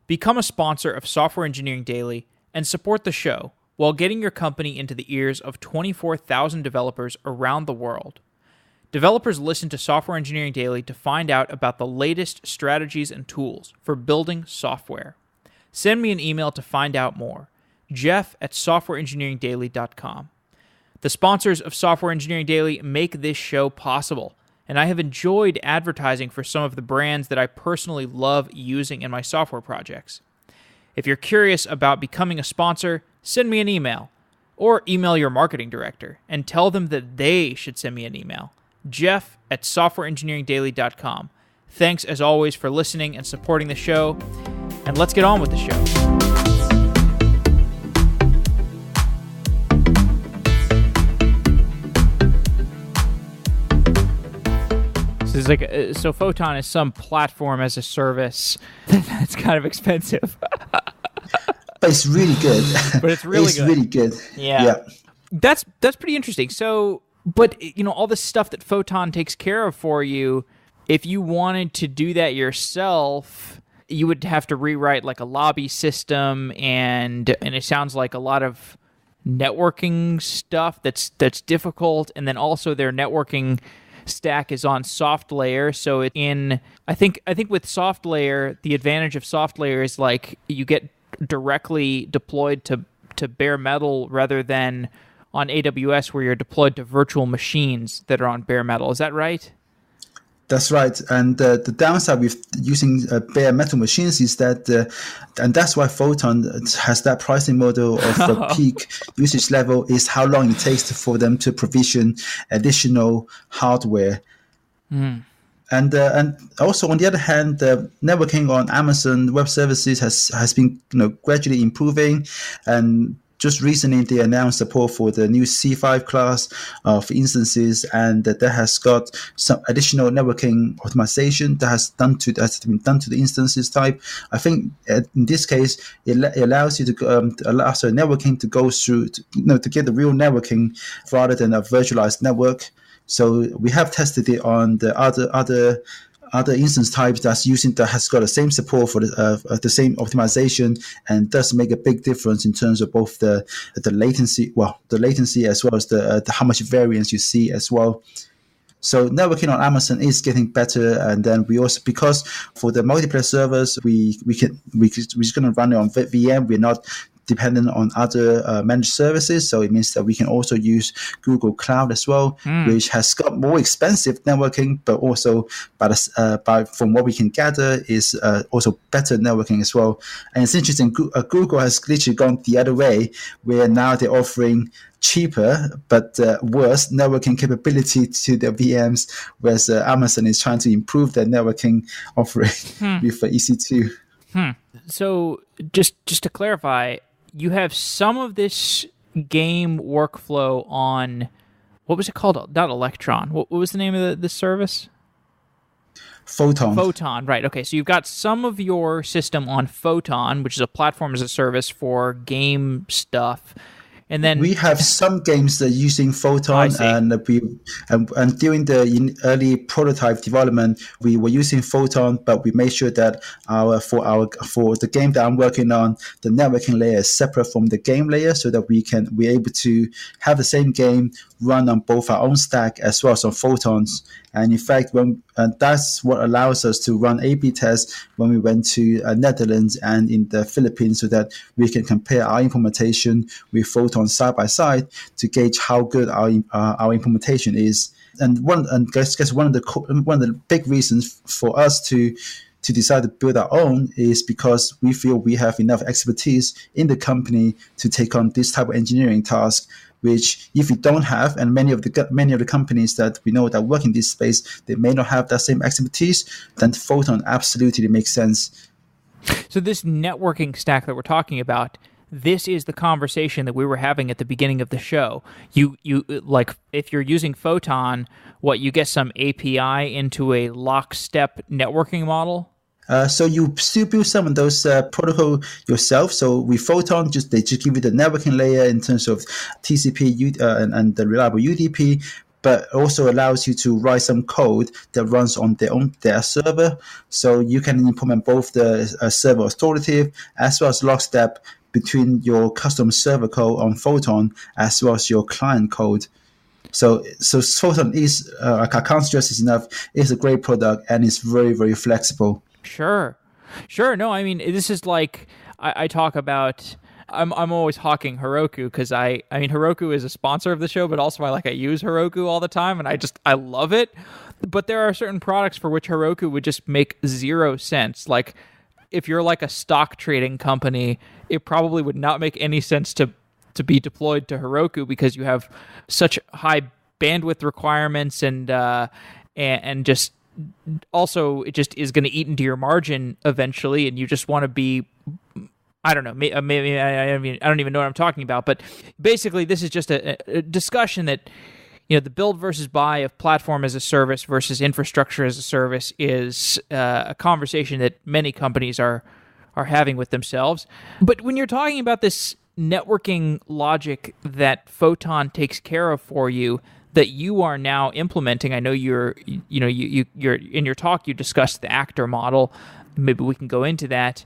Become a sponsor of Software Engineering Daily and support the show while getting your company into the ears of 24,000 developers around the world. Developers listen to Software Engineering Daily to find out about the latest strategies and tools for building software. Send me an email to find out more. Jeff@softwareengineeringdaily.com. The sponsors of Software Engineering Daily make this show possible, and I have enjoyed advertising for some of the brands that I personally love using in my software projects. If you're curious about becoming a sponsor, send me an email, or email your marketing director and tell them that they should send me an email. Jeff@softwareengineeringdaily.com. Thanks as always for listening and supporting the show, and let's get on with the show. So Photon is some platform as a service that's kind of expensive. But it's really good. But it's really good. Yeah. That's pretty interesting. So, but all the stuff that Photon takes care of for you, if you wanted to do that yourself, you would have to rewrite like a lobby system, and it sounds like a lot of networking stuff that's difficult, and then also their networking stack is on soft layer. So I think with soft layer, the advantage of soft layer is like you get directly deployed to bare metal rather than on AWS where you're deployed to virtual machines that are on bare metal. Is that right? That's right. And the downside with using bare metal machines is that, and that's why Photon has that pricing model of the peak usage level, is how long it takes for them to provision additional hardware. And also on the other hand, the networking on Amazon Web Services has been gradually improving, and just recently they announced support for the new C5 class of instances, and that has got some additional networking optimization that's been done to the instances type. I think in this case it allows you to allow networking to go through to get the real networking rather than a virtualized network. So we have tested it on the other instance types that has got the same support for the same optimization, and does make a big difference in terms of both the latency, as well as the how much variance you see as well. So networking on Amazon is getting better, and then we also, because for the multiplayer servers, we're just going to run it on VM. We're not dependent on other managed services, so it means that we can also use Google Cloud as well, which has got more expensive networking, but also from what we can gather is also better networking as well. And it's interesting, Google has literally gone the other way, where now they're offering cheaper but worse networking capability to their VMs, whereas Amazon is trying to improve their networking offering with EC2. So just to clarify, you have some of this game workflow on, what was it called? Not Electron. What was the name of the service? Photon, right. Okay, so you've got some of your system on Photon, which is a platform as a service for game stuff. And then we have some games that are using Photon, and during the early prototype development, we were using Photon, but we made sure that for the game that I'm working on, the networking layer is separate from the game layer, so that we're able to have the same game run on both our own stack as well as on Photons. And in fact, that's what allows us to run A/B tests when we went to Netherlands and in the Philippines, so that we can compare our implementation with Photon side by side to gauge how good our implementation is. And I guess one of the big reasons for us to decide to build our own is because we feel we have enough expertise in the company to take on this type of engineering task, which if you don't have, and many of the companies that we know that work in this space, they may not have that same expertise, then Photon absolutely makes sense. So this networking stack that we're talking about, this is the conversation that we were having at the beginning of the show. You like, if you're using Photon, you get some API into a lockstep networking model? So you still build some of those protocol yourself. So with Photon, they just give you the networking layer in terms of TCP and the reliable UDP, but also allows you to write some code that runs on their server. So you can implement both the server authoritative as well as lockstep between your custom server code on Photon as well as your client code. So Photon is, I can't stress this enough, it's a great product, and it's very, very flexible. Sure. No, I mean, this is like, I talk about, I'm always hawking Heroku, because I mean, Heroku is a sponsor of the show, but also I use Heroku all the time, and I love it. But there are certain products for which Heroku would just make zero sense. Like, if you're like a stock trading company, it probably would not make any sense to be deployed to Heroku, because you have such high bandwidth requirements, and just also it just is going to eat into your margin eventually, and you just want to be, I don't know, maybe I don't even know what I'm talking about. But basically, this is just a discussion that, the build versus buy of platform as a service versus infrastructure as a service is a conversation that many companies are having with themselves. But when you're talking about this networking logic that Photon takes care of for you, that you are now implementing, I know you're in your talk you discussed the actor model. Maybe we can go into that,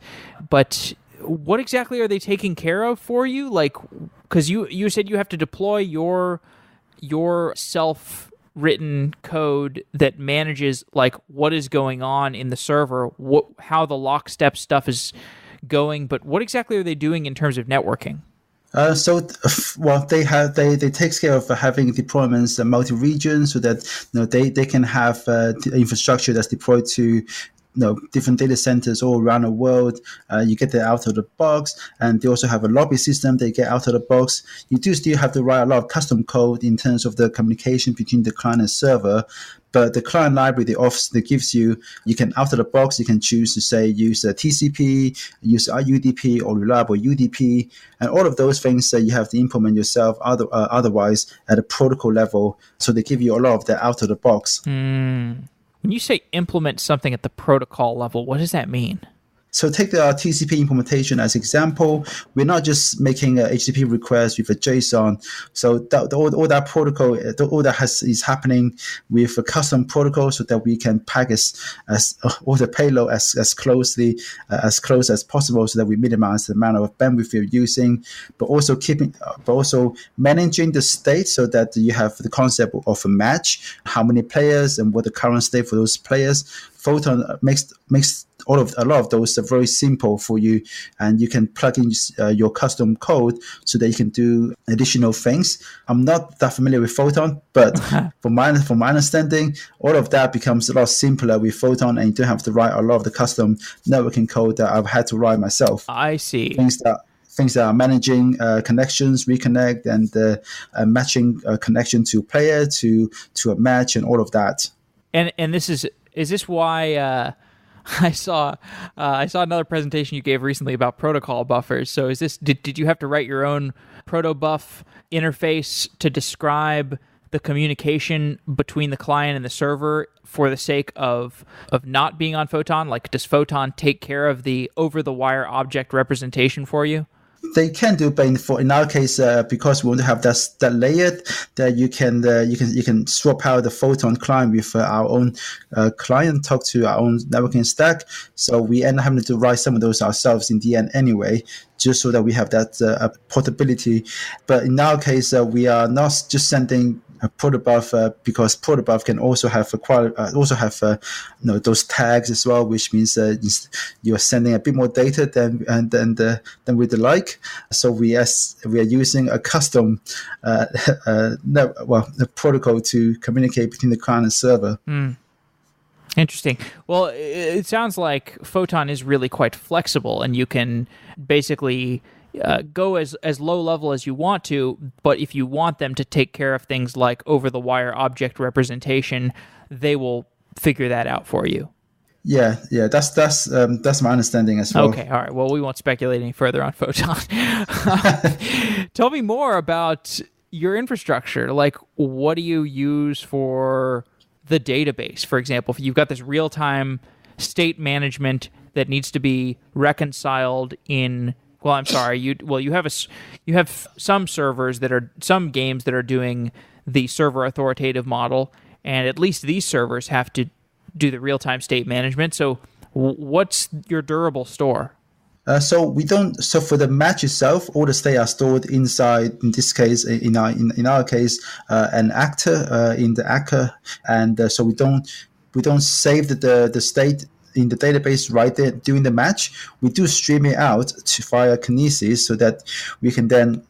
but what exactly are they taking care of for you? Like, because you said you have to deploy your self-written code that manages like what is going on in the server, how the lockstep stuff is going, but what exactly are they doing in terms of networking? They take care of having deployments multi-region, so that they can have the infrastructure that's deployed to different data centers all around the world. You get that out of the box, and they also have a lobby system they get out of the box. You do still have to write a lot of custom code in terms of the communication between the client and server. But the client library that gives you can out of the box, you can choose to say use a TCP, use UDP or reliable UDP, and all of those things that you have to implement yourself. Otherwise, at a protocol level, so they give you a lot of that out of the box. When you say implement something at the protocol level, what does that mean? So take the TCP implementation as example. We're not just making a HTTP request with a JSON. So all that protocol, all that is happening with a custom protocol, so that we can package all the payload as close as possible, so that we minimize the amount of bandwidth we're using. But also managing the state, so that you have the concept of a match, how many players and what the current state for those players. Photon makes a lot of those very simple for you, and you can plug in your custom code so that you can do additional things. I'm not that familiar with Photon, but from my understanding, all of that becomes a lot simpler with Photon, and you don't have to write a lot of the custom networking code that I've had to write myself. I see. Things that are managing connections, reconnect, and matching a connection to player to a match, and all of that. And this is this why I saw another presentation you gave recently about protocol buffers. So is this did you have to write your own protobuf interface to describe the communication between the client and the server for the sake of not being on Photon? Like, does Photon take care of the over-the-wire object representation for you? They can do, but in our case, because we want to have that layered, that you can swap out the Photon client with our own client, talk to our own networking stack. So we end up having to write some of those ourselves in the end anyway, just so that we have that portability. But in our case, we are not just sending a protobuf, because protobuf can also have those tags as well, which means you are sending a bit more data than we'd like. So we are using a custom protocol to communicate between the client and server. Interesting. Well, it sounds like Photon is really quite flexible, and you can basically go as low level as you want to, but if you want them to take care of things like over-the-wire object representation, they will figure that out for you. Yeah, that's my understanding as well. Okay, all right. Well, we won't speculate any further on Photon. Tell me more about your infrastructure. Like, what do you use for the database? For example, if you've got this real-time state management that needs to be reconciled in. Well, I'm sorry. You have some servers some games that are doing the server authoritative model, and at least these servers have to do the real-time state management. So, what's your durable store? So for the match itself, all the state are stored inside. In this case, in our case, an actor in the actor, and so we don't save the state in the database right there during the match. We do stream it out via Kinesis, so that we can then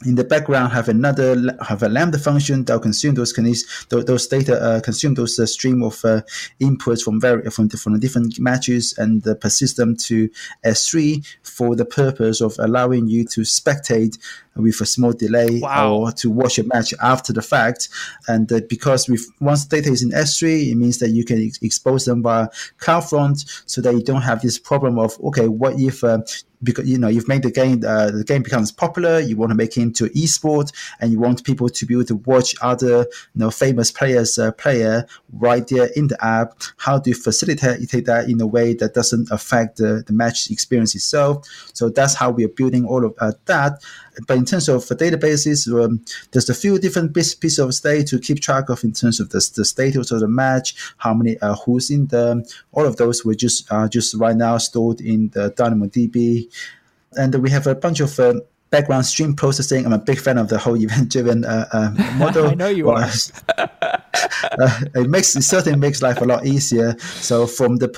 in the background have a Lambda function that will consume those data, consume those stream of inputs from the different matches, and persist them to S3 for the purpose of allowing you to spectate with a small delay. Wow. Or to watch a match after the fact. And because once data is in S3, it means that you can expose them via CloudFront, so that you don't have this problem of, okay, what if because you've made the game becomes popular, you want to make it into esport, and you want people to be able to watch other famous players player right there in the app. How do you facilitate that in a way that doesn't affect the match experience itself? So that's how we are building all of that. But in terms of databases, there's a few different pieces of state to keep track of in terms of the status of the match, how many who's in them. All of those were just right now stored in the DynamoDB. And we have a bunch of background stream processing. I'm a big fan of the whole event-driven model. I know you are. It certainly makes life a lot easier. So from the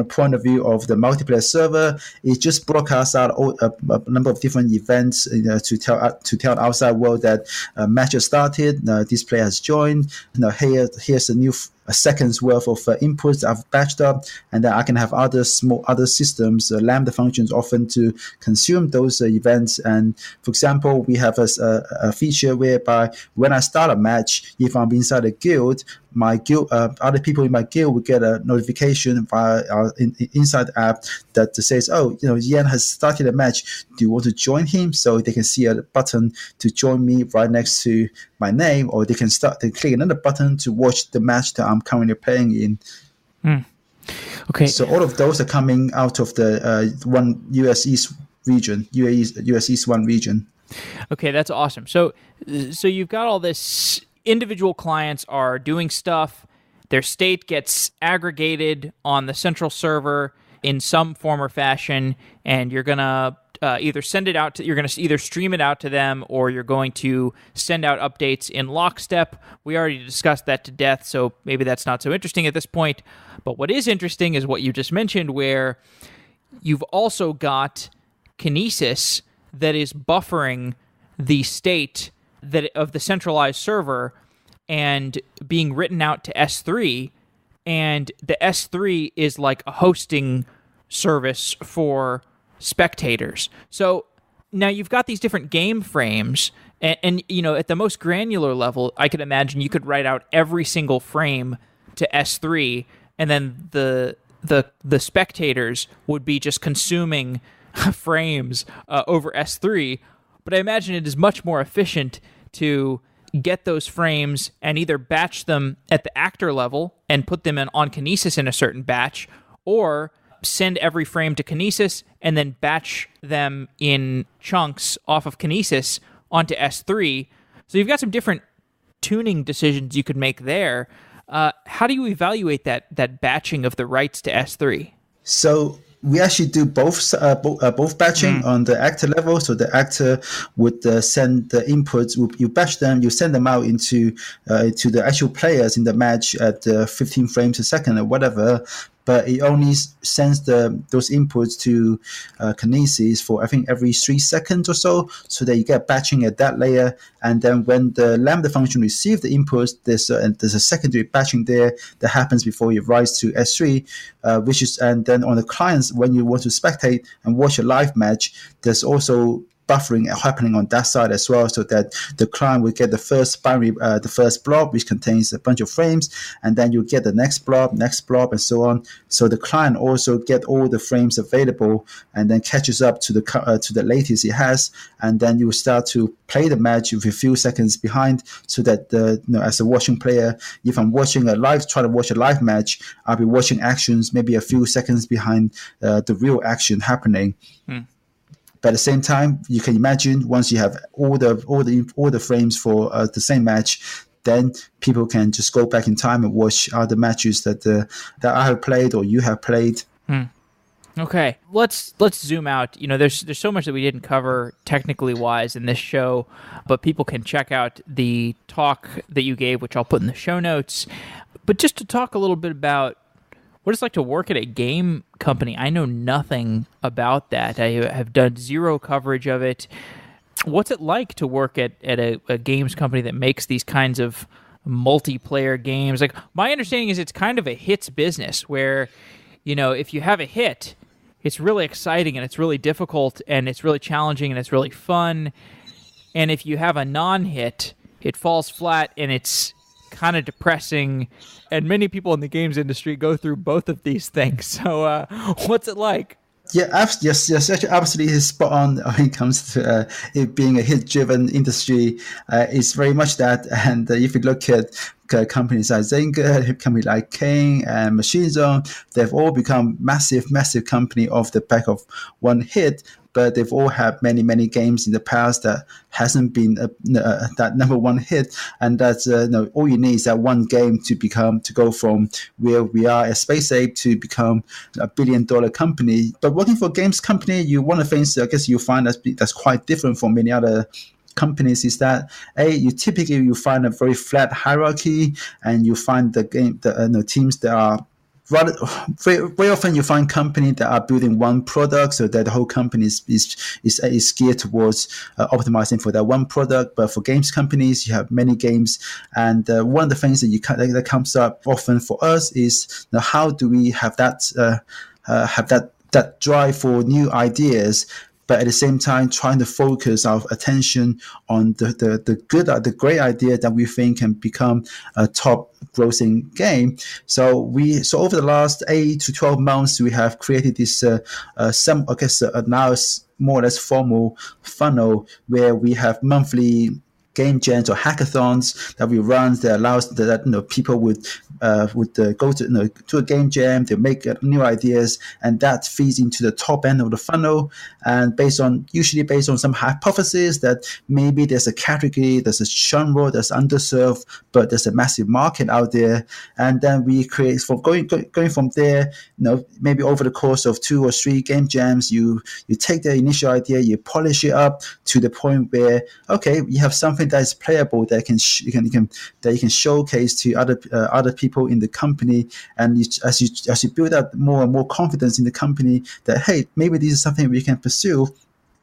point of view of the multiplayer server, it just broadcasts out a number of different events to tell the outside world that match has started. This player has joined. Here's a new a second's worth of inputs that I've batched up, and then I can have other systems, Lambda functions often to consume those events. And for example, we have a feature whereby when I start a match, if I'm inside a guild, my guild, other people in my guild will get a notification via our inside app that says, "Oh, Yan has started a match. Do you want to join him?" So they can see a button to join me right next to my name, or they click another button to watch the match that I'm currently playing in. Okay. So all of those are coming out of the one US East region, US East 1 region. Okay, that's awesome. So you've got all this. Individual clients are doing stuff. Their state gets aggregated on the central server in some form or fashion, and you're gonna either send it out to. You're gonna either stream it out to them, or you're going to send out updates in lockstep. We already discussed that to death, so maybe that's not so interesting at this point. But what is interesting is what you just mentioned, where you've also got Kinesis that is buffering the state of the centralized server and being written out to S3, and the S3 is like a hosting service for spectators. So now you've got these different game frames, and at the most granular level, I could imagine you could write out every single frame to S3, and then the spectators would be just consuming frames over S3. But I imagine it is much more efficient to get those frames and either batch them at the actor level and put them on Kinesis in a certain batch, or send every frame to Kinesis and then batch them in chunks off of Kinesis onto S3. So you've got some different tuning decisions you could make there. How do you evaluate that batching of the writes to S3? So we actually do both batching on the actor level. So the actor would send the inputs. You batch them. You send them out to the actual players in the match at 15 frames a second or whatever. But it only sends those inputs to Kinesis for, I think, every 3 seconds or so that you get batching at that layer. And then when the Lambda function receives the inputs, there's a secondary batching there that happens before it writes to S3, and then on the clients, when you want to spectate and watch a live match, there's also buffering happening on that side as well, so that the client will get the first binary, the first blob, which contains a bunch of frames, and then you get the next blob, and so on. So the client also get all the frames available, and then catches up to the latest it has, and then you start to play the match with a few seconds behind, so that as a watching player, if I'm trying to watch a live match, I'll be watching actions maybe a few seconds behind the real action happening. But at the same time, you can imagine once you have all the frames for the same match, then people can just go back in time and watch other matches that I have played or you have played. Okay, let's zoom out. There's so much that we didn't cover technically wise in this show, but people can check out the talk that you gave, which I'll put in the show notes. But just to talk a little bit about what it's like to work at a game company. I know nothing about that. I have done zero coverage of it. What's it like to work at a games company that makes these kinds of multiplayer games? Like, my understanding is it's kind of a hits business where, if you have a hit, it's really exciting and it's really difficult and it's really challenging and it's really fun. And if you have a non-hit, it falls flat and it's kind of depressing, and many people in the games industry go through both of these things. So what's it like? Yeah, yes, actually, absolutely spot on when it comes to it being a hit-driven industry. It's very much that. And if you look at companies like Zynga, companies like King and Machine Zone, they've all become massive company off the back of one hit. But they've all had many games in the past that hasn't been that number one hit, and that's all you need is that one game to go from where we are at Space Ape to become a $1 billion company. But working for a games company, one of the things I guess you find that's quite different from many other companies is that you find a very flat hierarchy, and you find the teams that are very often you find companies that are building one product, so that the whole company is geared towards optimizing for that one product. But for games companies, you have many games, and one of the things that comes up often for us is, how do we have that drive for new ideas, but at the same time trying to focus our attention on the great idea that we think can become a top grossing game. So over the last 8 to 12 months, we have created this now it's more or less formal funnel where we have monthly game jams or hackathons that we run that allows that people would go to a game jam, they make new ideas, and that feeds into the top end of the funnel. And usually based on some hypothesis that maybe there's a category, there's a genre that's underserved, but there's a massive market out there. And then we create, for going from there, maybe over the course of 2 or 3 game jams, you take the initial idea, you polish it up to the point where, okay, you have something that is playable that you can showcase to other people in the company. And as you build up more and more confidence in the company that, hey, maybe this is something we can pursue,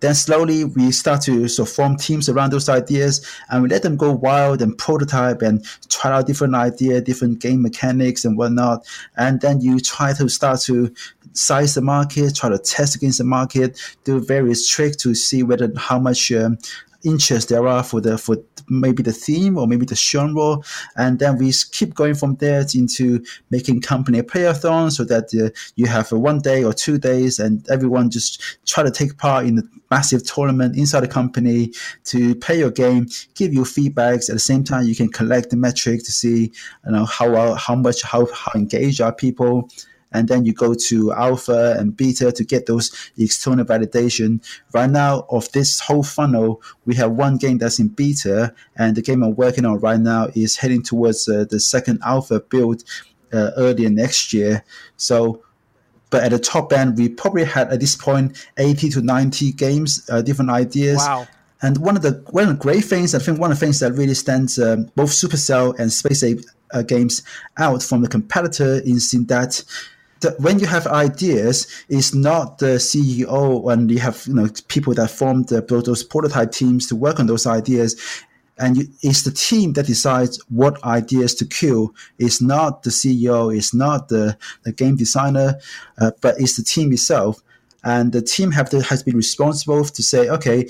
then slowly we start to sort of form teams around those ideas, and we let them go wild and prototype and try out different ideas, different game mechanics and whatnot. And then you try to start to size the market, try to test against the market, do various tricks to see how much interest there are for maybe the theme or maybe the genre. And then we keep going from there into making company playathons, so that you have a 1 day or 2 days and everyone just try to take part in the massive tournament inside the company to play your game, give you feedbacks. At the same time, you can collect the metrics to see how engaged are people. And then you go to alpha and beta to get those external validation. Right now, of this whole funnel, we have 1 game that's in beta, and the game I'm working on right now is heading towards the second alpha build earlier next year. So, but at the top end, we probably had at this point 80 to 90 games, different ideas. Wow. And one of the great things, I think one of the things that really stands both Supercell and Space Ape games out from the competitor is in that when you have ideas, it's not the CEO and you have people that form those prototype teams to work on those ideas, and it's the team that decides what ideas to kill. It's not the CEO, it's not the game designer, but it's the team itself. And the team has been responsible to say, okay,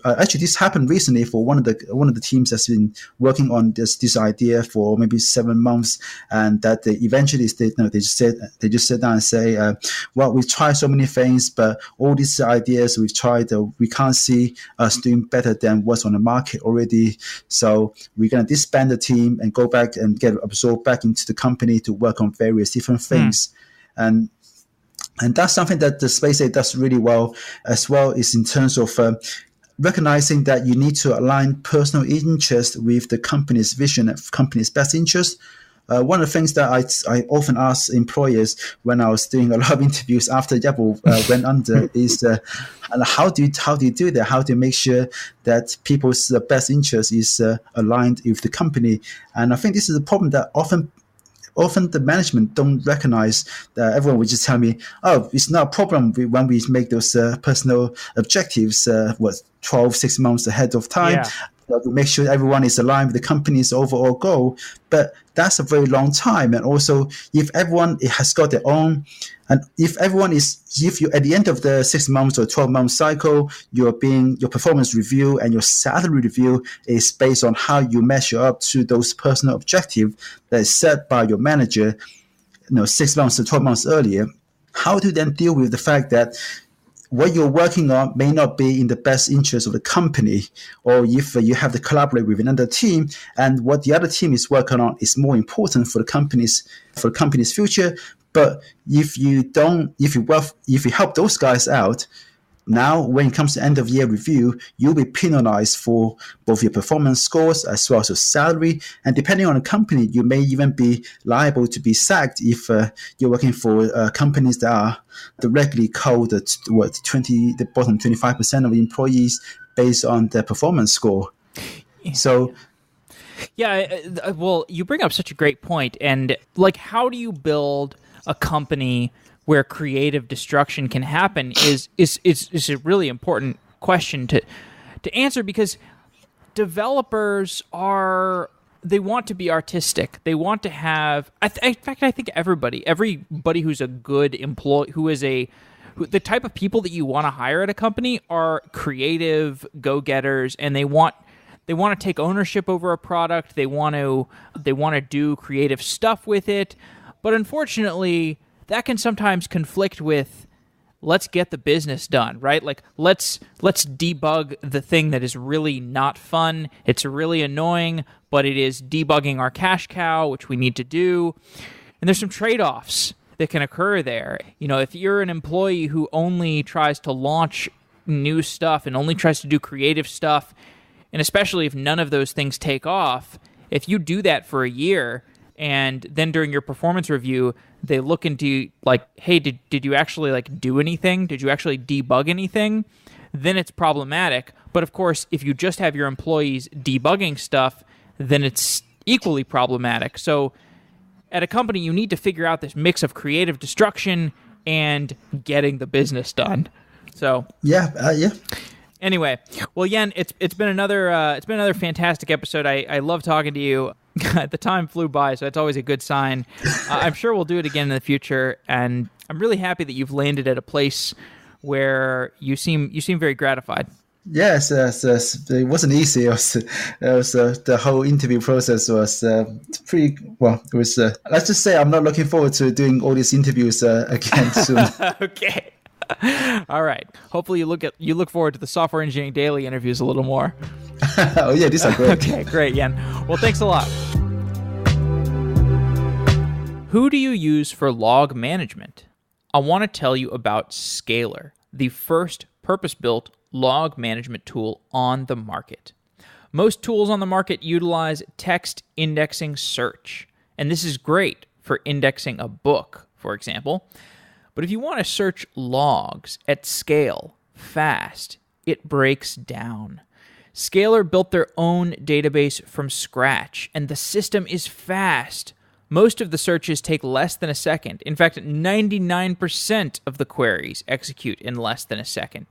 actually this happened recently for one of the teams that's been working on this idea for maybe 7 months, and that they eventually they just sit down and say, well, we've tried so many things, but all these ideas we've tried, we can't see us doing better than what's on the market already. So we're going to disband the team and go back and get absorbed back into the company to work on various different things. And that's something that the Space Ape does really well, as well, is in terms of recognizing that you need to align personal interest with the company's vision and company's best interest. One of the things that I often ask employers when I was doing a lot of interviews after Yabble went under is how do you do that? How do you make sure that people's best interest is aligned with the company? And I think this is a problem that often the management don't recognize. That everyone would just tell me, oh, it's not a problem when we make those personal objectives 6 months ahead of time. To make sure everyone is aligned with the company's overall goal. But that's a very long time. And also, if everyone has got their own, and if you at the end of the 6 months or 12 month cycle, your performance review and your salary review is based on how you measure up to those personal objectives that is set by your manager, 6 months to 12 months earlier. How to then deal with the fact that what you're working on may not be in the best interest of the company, or if you have to collaborate with another team, and what the other team is working on is more important for the company's future. But if you help those guys out, now when it comes to end of year review, you'll be penalized for both your performance scores as well as your salary. And depending on the company, you may even be liable to be sacked if you're working for companies that are directly code the bottom 25% of employees based on their performance score. So Yeah, well, you bring up such a great point. And like, how do you build a company where creative destruction can happen is a really important question to answer, because developers they want to be artistic. They want to have. In fact, I think everybody who's a good employee, the type of people that you want to hire at a company are creative go-getters, and they want to take ownership over a product. They want to do creative stuff with it. But unfortunately, that can sometimes conflict with, let's get the business done, right? Like, let's debug the thing that is really not fun. It's really annoying, but it is debugging our cash cow, which we need to do. And there's some trade-offs that can occur there. If you're an employee who only tries to launch new stuff and only tries to do creative stuff, and especially if none of those things take off, if you do that for a year and then during your performance review, they look into like, hey, did you actually like do anything? Did you actually debug anything? Then it's problematic. But of course, if you just have your employees debugging stuff, then it's equally problematic. So at a company, you need to figure out this mix of creative destruction and getting the business done. So yeah. Anyway, well, Yan, it's been another fantastic episode. I love talking to you. The time flew by, so that's always a good sign. I'm sure we'll do it again in the future, and I'm really happy that you've landed at a place where you seem very gratified. Yes, it wasn't easy. It was the whole interview process was pretty well. It was. Let's just say I'm not looking forward to doing all these interviews again soon. Okay. All right. Hopefully you look forward to the Software Engineering Daily interviews a little more. Oh yeah, these are great. Okay, great, Yan. Well, thanks a lot. Who do you use for log management? I want to tell you about Scalar, the first purpose-built log management tool on the market. Most tools on the market utilize text indexing search, and this is great for indexing a book, for example. But if you want to search logs at scale, fast, it breaks down. Scalar built their own database from scratch, and the system is fast. Most of the searches take less than a second. In fact, 99% of the queries execute in less than a second.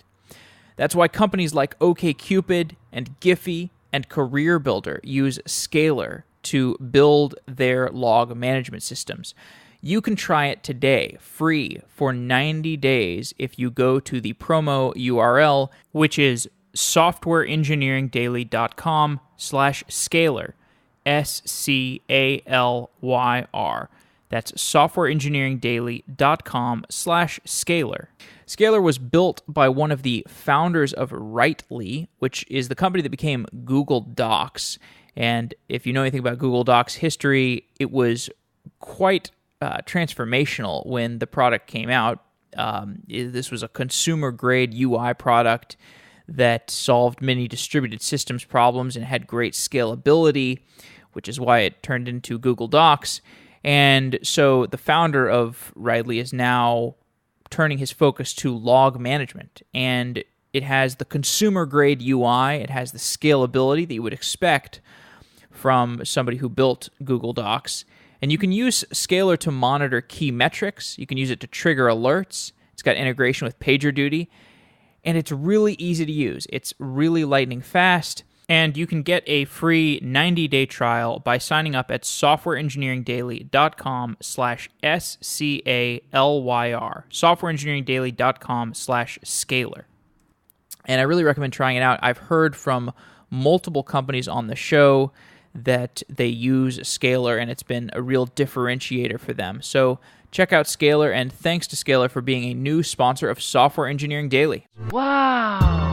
That's why companies like OkCupid and Giphy and Career Builder use Scalar to build their log management systems. You can try it today, free, for 90 days if you go to the promo URL, which is softwareengineeringdaily.com/scalar, SCALYR. That's softwareengineeringdaily.com/scalar. Scalar was built by one of the founders of Writely, which is the company that became Google Docs. And if you know anything about Google Docs history, it was quite transformational when the product came out. This was a consumer-grade UI product that solved many distributed systems problems and had great scalability, which is why it turned into Google Docs. And so the founder of Writely is now turning his focus to log management. And it has the consumer-grade UI. It has the scalability that you would expect from somebody who built Google Docs. And you can use Scalar to monitor key metrics. You can use it to trigger alerts. It's got integration with PagerDuty. And it's really easy to use. It's really lightning fast. And you can get a free 90-day trial by signing up at softwareengineeringdaily.com/SCALYR. softwareengineeringdaily.com/scalar. And I really recommend trying it out. I've heard from multiple companies on the show that they use Scalar, and it's been a real differentiator for them. So check out Scalar, and thanks to Scalar for being a new sponsor of Software Engineering Daily. Wow!